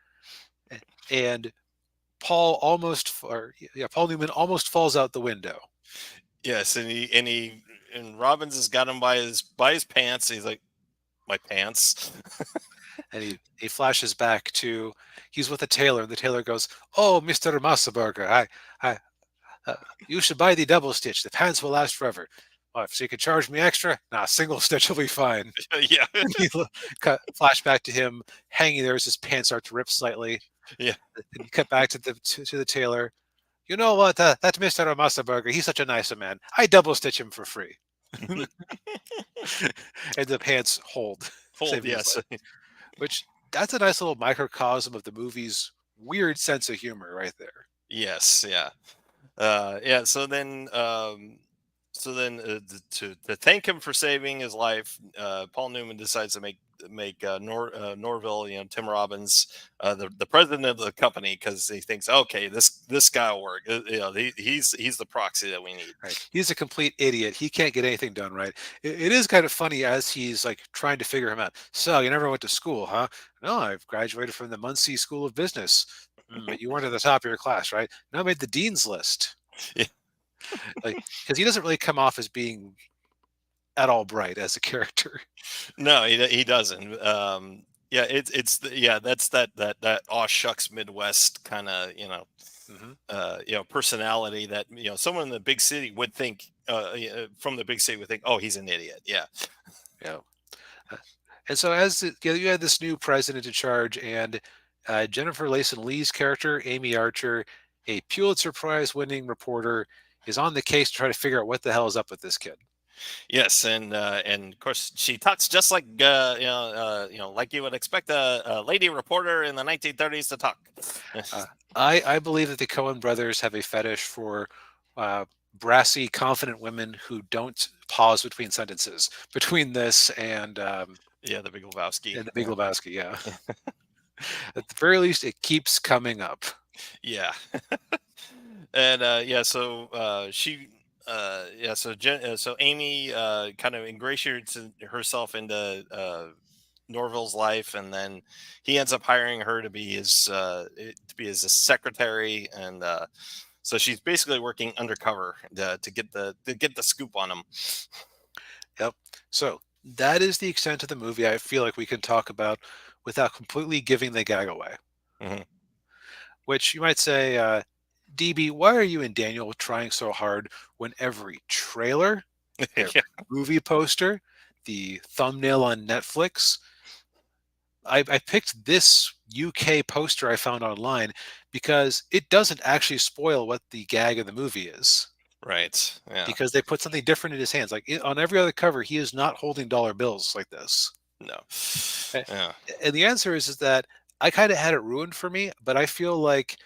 and Paul Newman almost falls out the window. yes, and Robbins has got him by his pants. He's like, my pants. And he flashes back to he's with a tailor, and the tailor goes, "Oh, Mr. Massaburger, you should buy the double stitch. The pants will last forever. Oh, so you can charge me extra? Nah, single stitch will be fine." Yeah. And you flash back to him hanging there as his pants start to rip slightly. Yeah. And you cut back to the tailor. You know what? That Mr. Massaburger, he's such a nice man. I double stitch him for free. And the pants hold. Yes. Which that's a nice little microcosm of the movie's weird sense of humor right there. Yes, yeah. Yeah. To thank him for saving his life, Paul Newman decides to make Norville, Tim Robbins, the president of the company, because he thinks, okay, this guy will work. He's the proxy that we need. Right. He's a complete idiot. He can't get anything done right. It is kind of funny as he's like trying to figure him out. So you never went to school, huh? No, I've graduated from the Muncie School of Business. But you weren't at the top of your class, right? No, I made the dean's list. Yeah. Like, because he doesn't really come off as being at all bright as a character. No, he doesn't. Yeah, that's that aw shucks Midwest kind of personality that someone in the big city would think from the big city would think, oh, he's an idiot. Yeah. Yeah. And so as you had this new president in charge, and Jennifer Layson Lee's character, Amy Archer, a Pulitzer Prize winning reporter, is on the case to try to figure out what the hell is up with this kid. Yes, and of course she talks just like like you would expect a lady reporter in the 1930s to talk. I believe that the Coen brothers have a fetish for brassy, confident women who don't pause between sentences. Between this and the Big Lebowski. And the Big Lebowski, yeah. At the very least, it keeps coming up. Yeah. And so Amy kind of ingratiates herself into Norville's life, and then he ends up hiring her to be his secretary, and so she's basically working undercover to get the scoop on him. Yep. So that is the extent of the movie I feel like we can talk about without completely giving the gag away. Mm-hmm. Which you might say, DB, why are you and Daniel trying so hard when every trailer, every movie poster, the thumbnail on Netflix? I picked this UK poster I found online because it doesn't actually spoil what the gag of the movie is. Right. Yeah. Because they put something different in his hands. Like on every other cover, he is not holding dollar bills like this. No. Yeah. And the answer is that I kind of had it ruined for me, but I feel like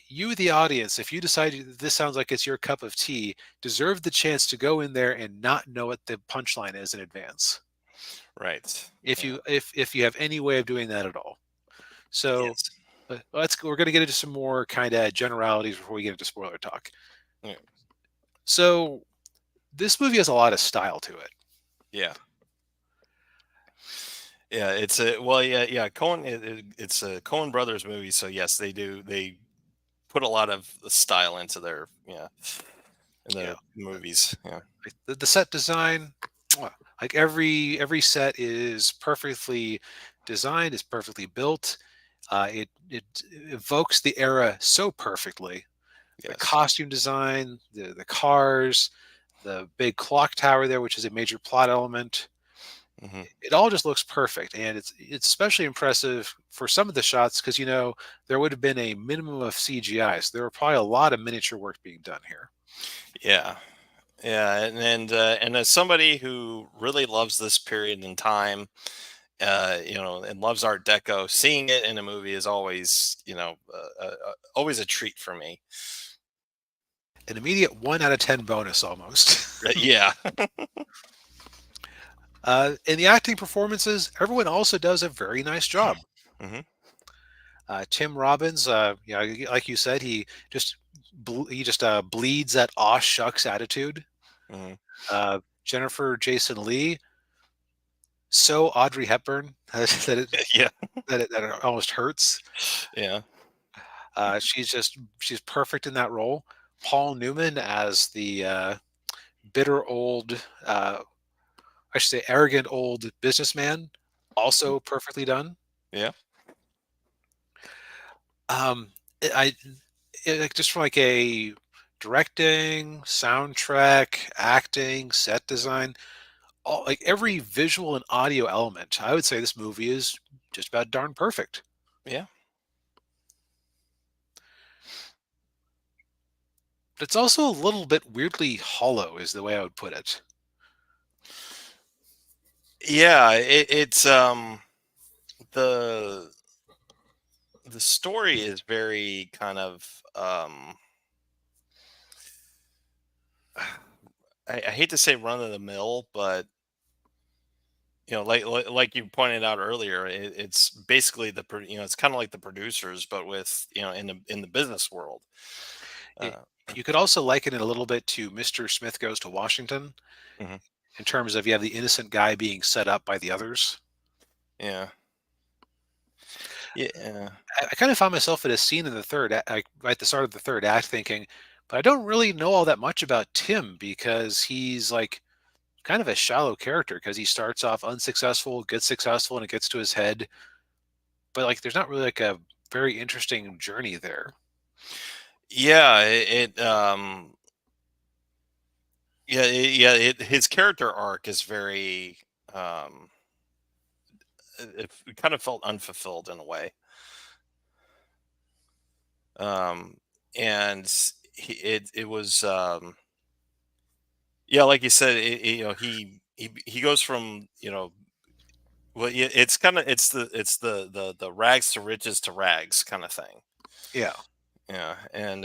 you, the audience, if you decide this sounds like it's your cup of tea, deserve the chance to go in there and not know what the punchline is in advance. Right. If you have any way of doing that at all. So yes. We're going to get into some more kind of generalities before we get into spoiler talk. Yeah. So this movie has a lot of style to it. Yeah. Yeah, it's a Coen. It's a Coen Brothers movie, so yes, they do. They put a lot of style into their movies. Yeah, the set design, like every set is perfectly designed, is perfectly built. It evokes the era so perfectly. Yes. The costume design, the cars, the big clock tower there, which is a major plot element. Mm-hmm. It all just looks perfect, and it's especially impressive for some of the shots because there would have been a minimum of CGI, so there were probably a lot of miniature work being done here. Yeah, and as somebody who really loves this period in time, and loves Art Deco, seeing it in a movie is always always a treat for me. An immediate 1 out of 10 bonus almost. Yeah. In the acting performances, everyone also does a very nice job. Mm-hmm. Tim Robbins, like you said, he just bleeds that aw shucks attitude. Mm-hmm. Jennifer Jason Leigh, so Audrey Hepburn that it almost hurts. Yeah. She's perfect in that role. Paul Newman as the bitter old, I should say arrogant old businessman, also perfectly done. Yeah. Just from like a directing, soundtrack, acting, set design, like every visual and audio element, I would say this movie is just about darn perfect. Yeah. But it's also a little bit weirdly hollow, is the way I would put it. Yeah, it's the story is very kind of I hate to say run of the mill, but like you pointed out earlier, it's basically it's kind of like the producers, but with in the business world. It, Uh, you could also liken it a little bit to Mr. Smith Goes to Washington mhm. in terms of you have the innocent guy being set up by the others. Yeah, yeah, I kind of found myself at a scene in the right at the start of the third act thinking, but I don't really know all that much about Tim because he's like kind of a shallow character because he starts off unsuccessful, gets successful, and it gets to his head. But like, there's not really like a very interesting journey there. yeah. His character arc is very. Um, it kind of felt unfulfilled in a way. Um, and it was yeah, like you said, he goes from well, yeah, it's the rags to riches to rags kind of thing. Yeah. Yeah, and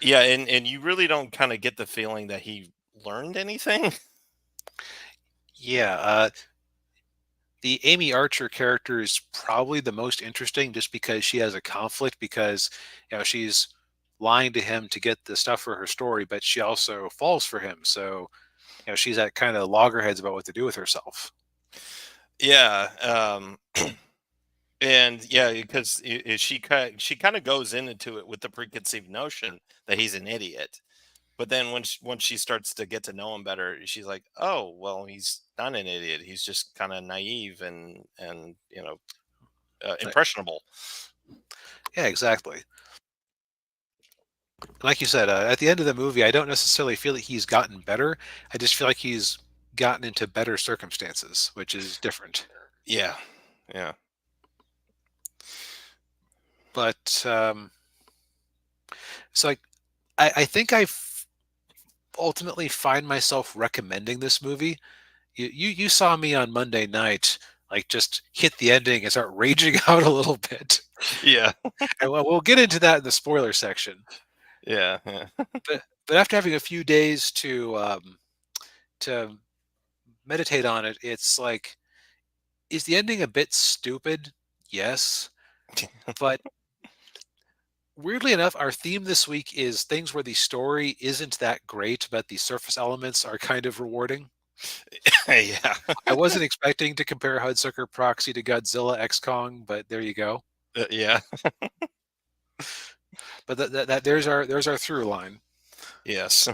yeah, and you really don't kind of get the feeling that he learned anything. Yeah. The Amy Archer character is probably the most interesting just because she has a conflict because she's lying to him to get the stuff for her story, but she also falls for him. So, she's at kind of loggerheads about what to do with herself. Yeah, and yeah, because she kind of goes into it with the preconceived notion that he's an idiot. But then once she starts to get to know him better, she's like, "Oh, well, he's not an idiot. He's just kind of naive and Right. impressionable." Yeah, exactly. Like you said, at the end of the movie, I don't necessarily feel that he's gotten better. I just feel like he's gotten into better circumstances, which is different. Yeah, yeah, But so I think ultimately find myself recommending this movie. You saw me on Monday night, like just hit the ending and start raging out a little bit, yeah, and we'll get into that in the spoiler section. yeah, yeah, But after having a few days to meditate on it, it's like, is the ending a bit stupid? Yes, but weirdly enough, our theme this week is things where the story isn't that great, but the surface elements are kind of rewarding. yeah, I wasn't expecting to compare Hudsucker Proxy to Godzilla X Kong, but there you go. yeah, But there's our through line. yes,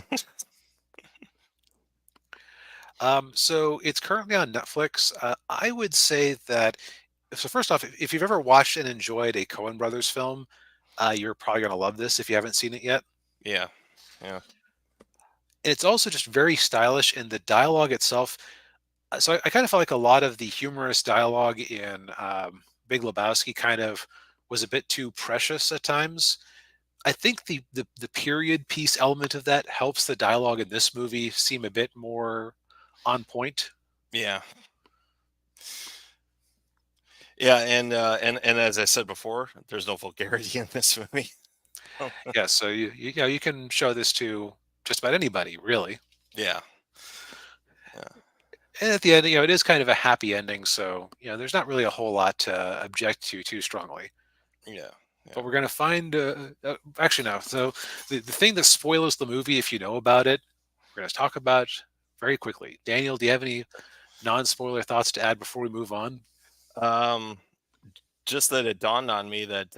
So it's currently on Netflix. I would say that. So first off, if you've ever watched and enjoyed a Coen Brothers film, you're probably gonna love this if you haven't seen it yet. yeah, yeah, And it's also just very stylish, and the dialogue itself. So I kind of felt like a lot of the humorous dialogue in Big Lebowski kind of was a bit too precious at times. I think the period piece element of that helps the dialogue in this movie seem a bit more on point. yeah, yeah, and as I said before, there's no vulgarity in this movie. Yeah, so you can show this to just about anybody, really. Yeah, yeah, And at the end, it is kind of a happy ending, so there's not really a whole lot to object to too strongly. yeah, yeah. But we're gonna find actually no. So the thing that spoils the movie, if you know about it, we're gonna talk about very quickly. Daniel, do you have any non-spoiler thoughts to add before we move on? Um, just that it dawned on me that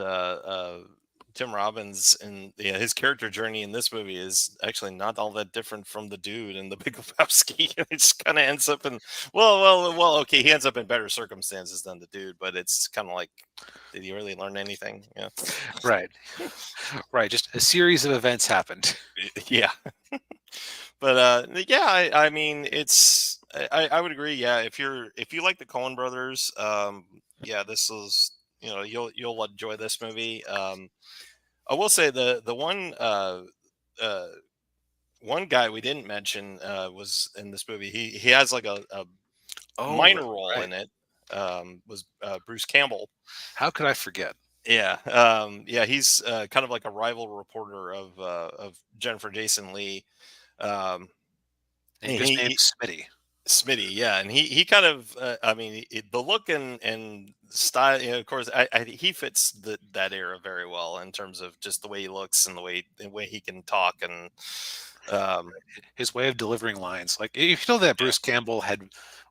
Tim Robbins and his character journey in this movie is actually not all that different from the dude in the Big Lebowski. It just kind of ends up in well. Okay, he ends up in better circumstances than the dude, but it's kind of like, did he really learn anything? Yeah, Right, right. Just a series of events happened. yeah. But yeah, I mean, I would agree. Yeah, if you like the Coen Brothers, yeah, this is you'll enjoy this movie. I will say the uh, one guy we didn't mention was in this movie. He has like a Oh, minor role right. in it. Was Bruce Campbell. How could I forget? Yeah, he's kind of like a rival reporter of Jennifer Jason Lee. Um, And and his name's he Smitty. Smitty, yeah, and he kind of, I mean, the look and style, of course, he fits that era very well in terms of just the way he looks and the way he can talk and um, His way of delivering lines. Like if you know that yeah, Bruce Campbell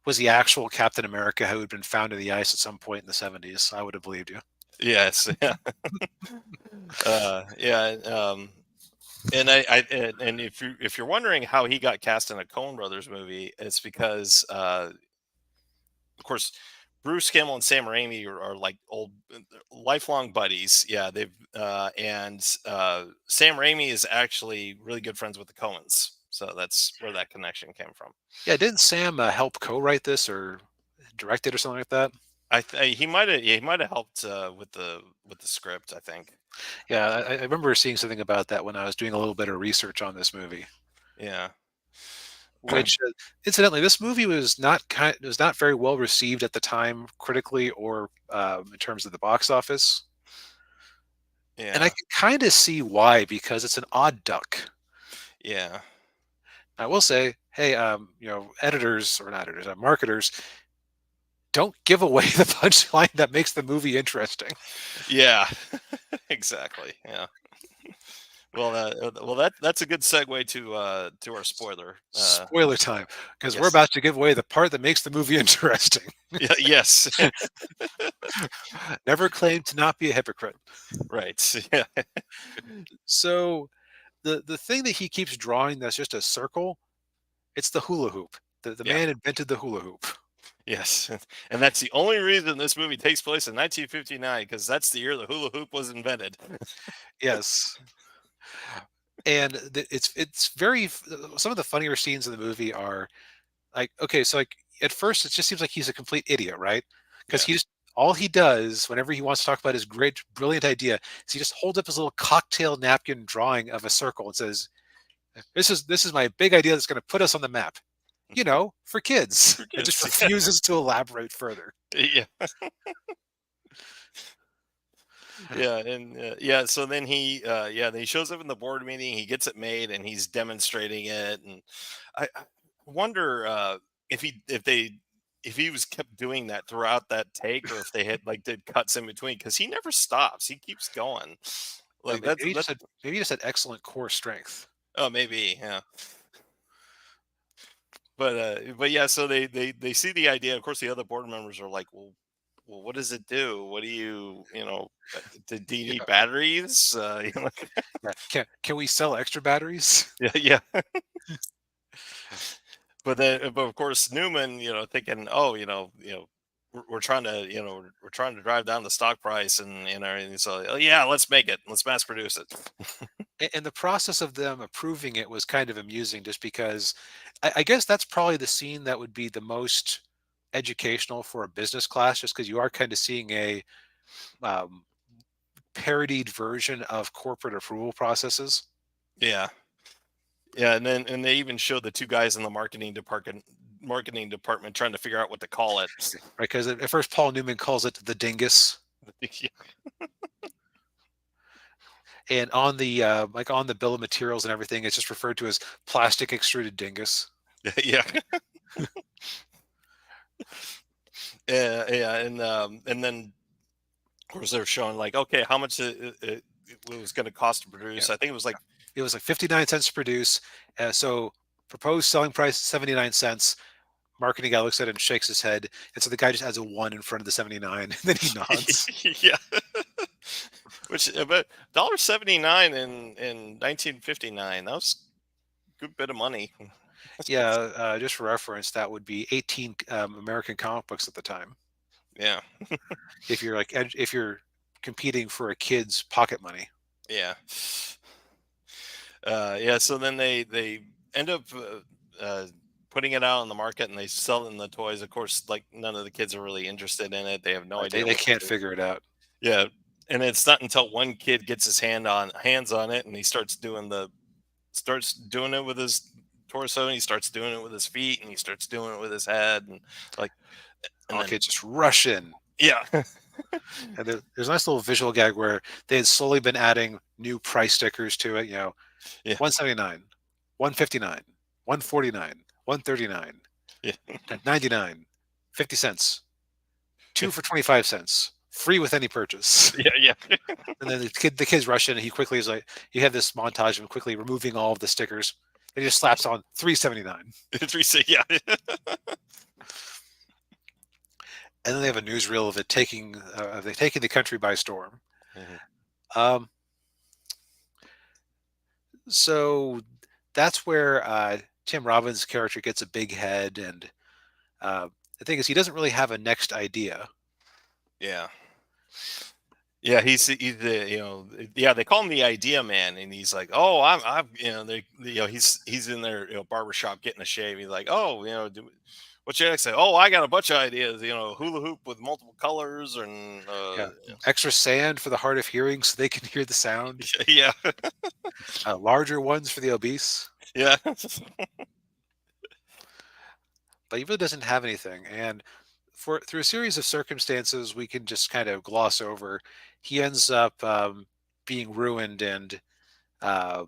was the actual Captain America who had been found in the ice at some point in the 70s, I would have believed you. yes, yeah, yeah, and if you're wondering how he got cast in a Coen Brothers movie, it's because of course, Bruce Campbell and Sam Raimi are like old, lifelong buddies. Yeah, they've and Sam Raimi is actually really good friends with the Coens, so that's where that connection came from. Yeah, didn't Sam help co-write this or direct it or something like that? He might have helped with the script. I think. Yeah, I remember seeing something about that when I was doing a little bit of research on this movie. Yeah, Which, incidentally, this movie was not very well received at the time, critically or in terms of the box office. And I yeah, can kind of see why, because it's an odd duck. yeah, I will say, hey, editors or not editors, marketers, don't give away the punchline that makes the movie interesting. yeah. Exactly. Yeah. Well, that's a good segue to our spoiler. Spoiler time, because we're Yes. about to give away the part that makes the movie interesting. Yeah. Yes. Never claim to not be a hypocrite. Right. Yeah. So the thing that he keeps drawing that's just a circle, it's the hula hoop. The Yeah. man invented the hula hoop. Yes. And that's the only reason this movie takes place in 1959, because that's the year the hula hoop was invented. Yes. And it's very some of the funnier scenes in the movie are like, okay, so like at first it just seems like he's a complete idiot, right? Because Yeah. he just all he does whenever he wants to talk about his great brilliant idea is he just holds up his little cocktail napkin drawing of a circle and says, this is my big idea that's going to put us on the map, for kids. For It just kids. refuses to elaborate further. Yeah. Yeah, and yeah, so then then he shows up in the board meeting, he gets it made, and he's demonstrating it, and I wonder if he was kept doing that throughout that take, or if they had like did cuts in between, because he never stops, he keeps going. Like Maybe that's he that. just had excellent core strength. Oh, maybe, yeah. But yeah, so they see the idea. Of course, the other board members are like, well, what does it do? What do do you need Yeah. batteries? Yeah. Can we sell extra batteries? Yeah, yeah. But of course Newman, thinking, oh, we're trying to, we're trying to drive down the stock price, and so, oh, yeah, let's make it, let's mass produce it. And the process of them approving it was kind of amusing, just because I guess that's probably the scene that would be the most educational for a business class, just because you are kind of seeing a um, parodied version of corporate approval processes. Yeah, yeah, and they even showed the two guys in the marketing department trying to figure out what to call it. Right, because at first Paul Newman calls it the dingus, and on the like on the bill of materials and everything, it's just referred to as plastic extruded dingus. Yeah, yeah, yeah, and then of course they're showing like, okay, how much it was going to cost to Yeah, produce. I think it was like, it was like 59 cents to produce. So proposed selling price 79 cents. Marketing guy looks at it and shakes his head, and so the guy just adds a one in front of the 79, and then he nods. yeah. Which, but $1.79 in 1959, that was a good bit of money. Yeah, just for reference, that would be 18 American comic books at the time. Yeah, If you're competing for a kid's pocket money. yeah, yeah. So then they end up putting it out on the market, and they sell it in the toys. Of course, like none of the kids are really interested in it. They have no idea They what to can't do. figure it out. Yeah, and it's not until one kid gets his hands on it, and he starts doing it with his torso, and he starts doing it with his feet, and he starts doing it with his head, and like, and All then kids just rush in. yeah. And there's a nice little visual gag where they had slowly been adding new price stickers to it. Yeah. 179, 159, 149, 139, Yeah. 99, 50 cents, 2 for 25 cents, free with any purchase. Yeah. And then the kids rush in, and he quickly is like, you have this montage of him quickly removing all of the stickers. And he just slaps on 379. Yeah. And then they have a newsreel of it taking the country by storm. Mhm. Um, so that's where Tim Robbins' character gets a big head, and the thing is, he doesn't really have a next idea. Yeah. Yeah, he's the they call him the idea man, and he's like, oh, I'm he's in there barbershop getting a shave. He's like, oh, what's your next say? Oh, I got a bunch of ideas, hula hoop with multiple colors and Extra sand for the hard of hearing so they can hear the sound. yeah, Larger ones for the obese. yeah, But he really doesn't have anything, and through a series of circumstances we can just kind of gloss over, he ends up being ruined, and uh,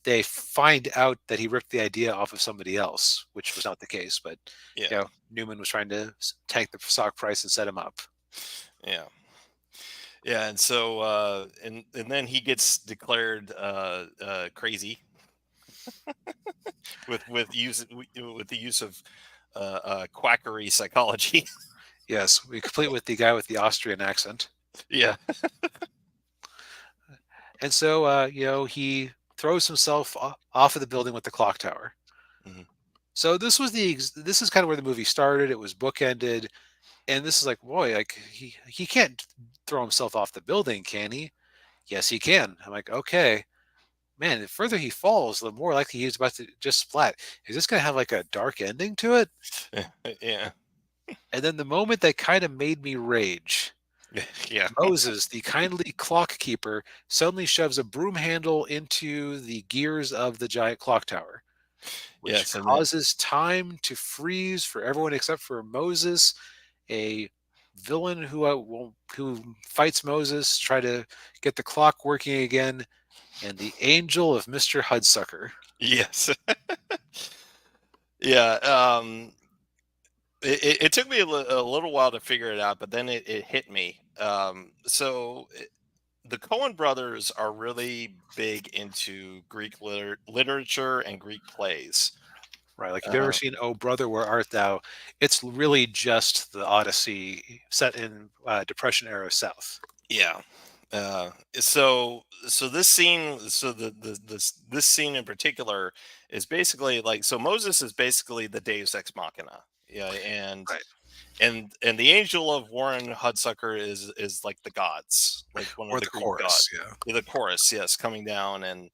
they find out that he ripped the idea off of somebody else, which was not the case, but yeah, Newman was trying to tank the stock price and set him up. yeah. Yeah, and so and then he gets declared crazy with the use of quackery psychology. Yes, we complete with the guy with the Austrian accent. Yeah, And so he throws himself off of the building with the clock tower. Mhm. So this is kind of where the movie started. It was bookended, and this is like, boy, like he can't throw himself off the building, can he? Yes, he can. I'm like, okay, man. The further he falls, the more likely he's about to just splat. Is this going to have like a dark ending to it? yeah, And then the moment that kind of made me rage, yeah, Moses, the kindly clock keeper, suddenly shoves a broom handle into the gears of the giant clock tower, which yes, and then causes time to freeze for everyone except for Moses, a villain who fights Moses, try to get the clock working again, and the angel of Mr. Hudsucker. yes, yeah. It took me a little while to figure it out, but then it hit me. The Coen brothers are really big into Greek literature and Greek plays. Right, like if you've ever Uh, seen "Oh Brother, Where Art Thou," it's really just the Odyssey set in Depression era South. yeah. So this scene, this scene in particular is basically like, so Moses is basically the Deus ex machina. Yeah, Right, and the angel of Warren Hudsucker is like the gods, like one of or the the Greek gods. chorus. Yeah, Yeah, the chorus, yes, coming down and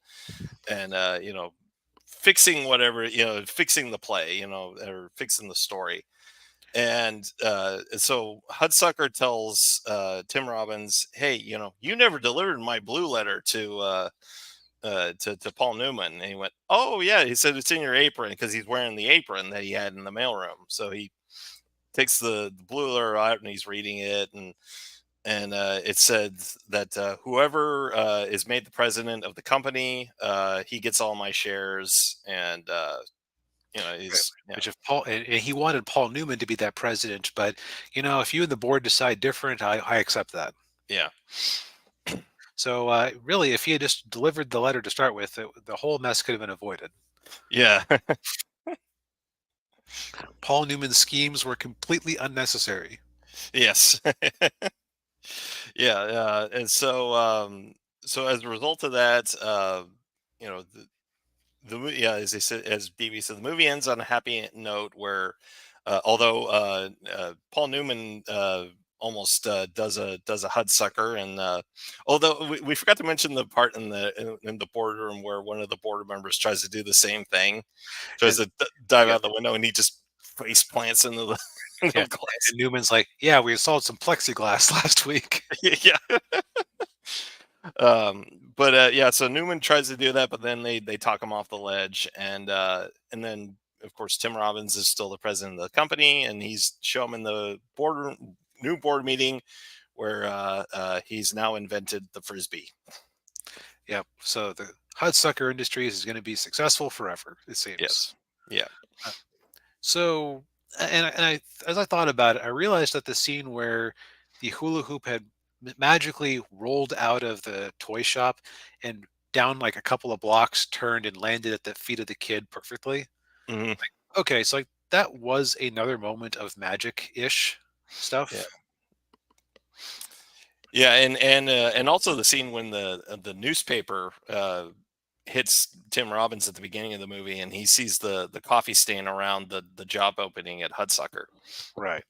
fixing whatever, fixing the play, or fixing the story. And so Hudsucker tells Tim Robbins, "Hey, you never delivered my blue letter to Paul Newman." And he went, "Oh yeah," he said, "it's in your apron," because he's wearing the apron that he had in the mailroom. So he takes the blue letter out and he's reading it, and it said that whoever is made the president of the company, he gets all my shares, and right. he's yeah, Which if Paul and he wanted Paul Newman to be that president, but if you and the board decide different, I accept that. yeah, So really, if he had just delivered the letter to start with, the whole mess could have been avoided. yeah. Paul Newman's schemes were completely unnecessary. Yes. Yeah, and so as a result of that, you know, yeah, as they said, as DB said, the movie ends on a happy note where, although Paul Newman almost does a Hudsucker, and although we forgot to mention the part in the boardroom where one of the board members tries to do the same thing, tries And to dive yeah, out the window, and he just face plants into the, into yeah. the glass. And Newman's like, "Yeah, we installed some plexiglass last week." Yeah. But yeah, so Newman tries to do that, but then they talk him off the ledge, and then of course Tim Robbins is still the president of the company, and he's show him in the boardroom, new board meeting where he's now invented the frisbee. Yep. So the Hudsucker Industries is going to be successful forever, it seems. Yes. Yeah. Uh, So, as I thought about it, I realized that the scene where the hula hoop had magically rolled out of the toy shop and down like a couple of blocks, turned and landed at the feet of the kid perfectly. Hmm. Okay, so like that was another moment of magic-ish Yeah. stuff. Yeah, and also the scene when the newspaper hits Tim Robbins at the beginning of the movie, and he sees the coffee stain around the job opening at Hudsucker. Right.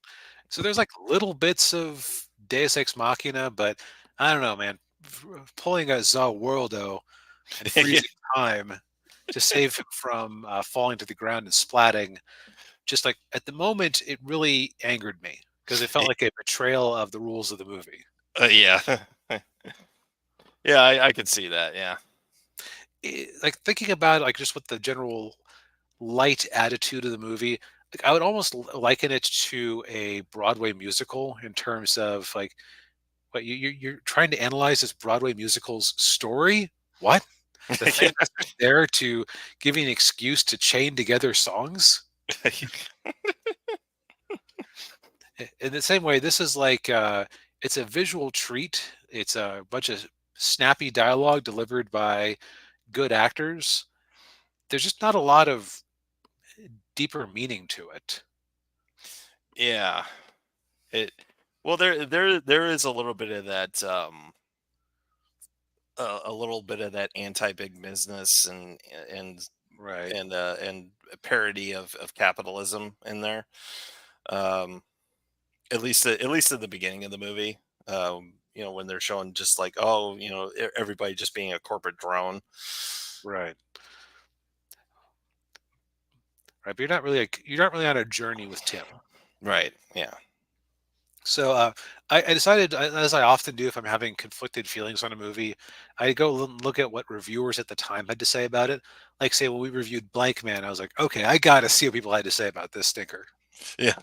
So there's like little bits of Deus Ex Machina, but I don't know, man. Pulling a Zawoldo and Yeah. freezing time to save him from falling to the ground and splatting. Just like at the moment, it really angered me because it felt like a betrayal of the rules of the movie. Yeah. Yeah, I could see that. Yeah. Like thinking about like just what the general light attitude of the movie, like I would almost liken it to a Broadway musical in terms of like what you're trying to analyze this Broadway musical's story. What? The thing Yeah. that's just there to give you an excuse to chain together songs. In the same way, this is like it's a visual treat. It's a bunch of snappy dialogue delivered by good actors. There's just not a lot of deeper meaning to it. Yeah. It well there is a little bit of that a little bit of that anti big business and Right. and a parody of capitalism in there. Um at least at the beginning of the movie. When they're showing just like, oh, everybody just being a corporate drone. Right. Right. But you're not really on a journey with Tim. Right. Yeah. So I decided, as I often do if I'm having conflicted feelings on a movie, I go look at what reviewers at the time had to say about it. Like, say, when we reviewed Blank Man, I was like, okay, I got to see what people had to say about this stinker. Yeah.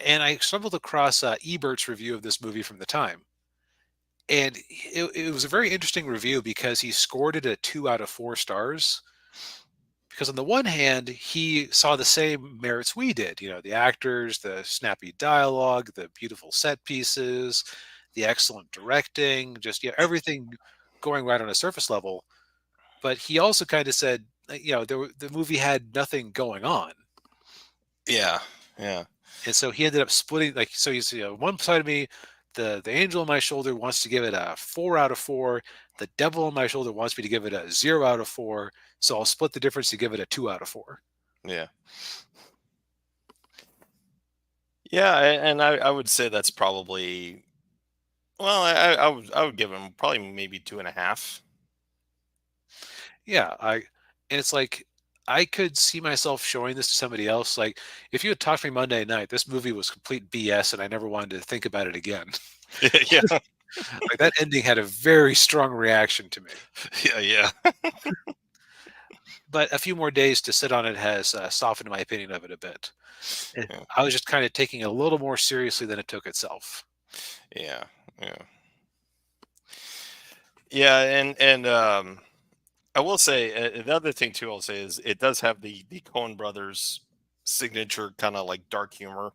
And I stumbled across Ebert's review of this movie from the time. And it was a very interesting review because he scored it at 2 out of 4 stars. Because on the one hand, he saw the same merits we did, the actors, the snappy dialogue, the beautiful set pieces, the excellent directing, just everything going right on a surface level. But he also kind of said, the movie had nothing going on. Yeah. Yeah. And so he ended up splitting, like, so he's, one side of me, the angel on my shoulder wants to give it a 4 out of 4. The devil on my shoulder wants me to give it a 0 out of 4. So I'll split the difference to give it a 2 out of 4. Yeah. Yeah. And I would say that's probably, well, I would give him probably maybe 2.5. Yeah, and it's like I could see myself showing this to somebody else. Like, if you had talked to me Monday night, this movie was complete BS, and I never wanted to think about it again. Yeah. Like that ending had a very strong reaction to me. Yeah. Yeah. But a few more days to sit on it has softened my opinion of it a bit. Yeah. I was just kind of taking it a little more seriously than it took itself. Yeah. Yeah. Yeah. And I will say another thing too. I'll say is it does have the Coen Brothers signature kind of like dark humor.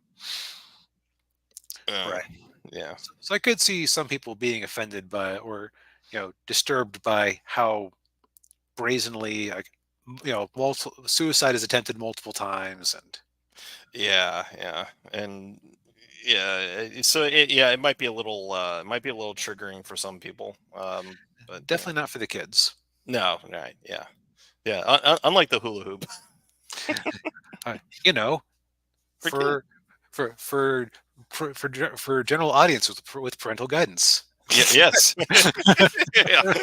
Um, Right. yeah. So I could see some people being offended by or disturbed by how brazenly like suicide is attempted multiple times and Yeah. Yeah. And yeah. So it might be a little triggering for some people. But yeah. definitely not for the kids. No. Right. Yeah. Yeah. Unlike the hula hoop. Uh, you know, For kids. for for general audience with parental guidance. Yeah, yes. Yeah.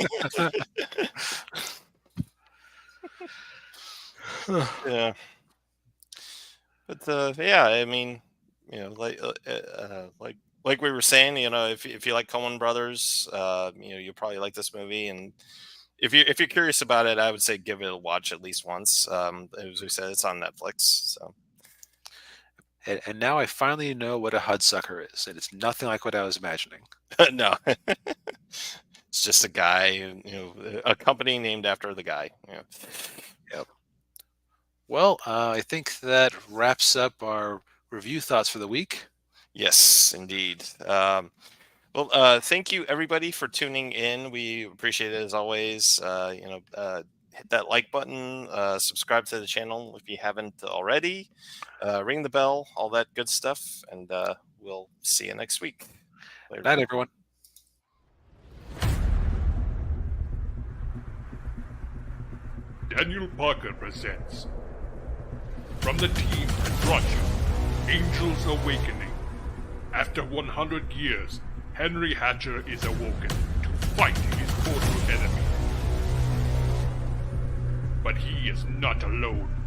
Yeah. But yeah, I mean, like we were saying, if you like Coen Brothers, you'll probably like this movie. And if you're curious about it, I would say give it a watch at least once. As we said, it's on Netflix. So And now I finally know what a Hudsucker is, and it's nothing like what I was imagining. No, it's just a guy, a company named after the guy. Yeah. Yep. Well, I think that wraps up our review thoughts for the week. Yes, indeed. Thank you everybody for tuning in. We appreciate it as always. Hit that like button, subscribe to the channel if you haven't already, ring the bell, all that good stuff, and we'll see you next week. Later. Night, everyone. Daniel Parker presents from the team that brought you Angels Awakening. After 100 years, Henry Hatcher is awoken to fight his mortal enemy. But he is not alone.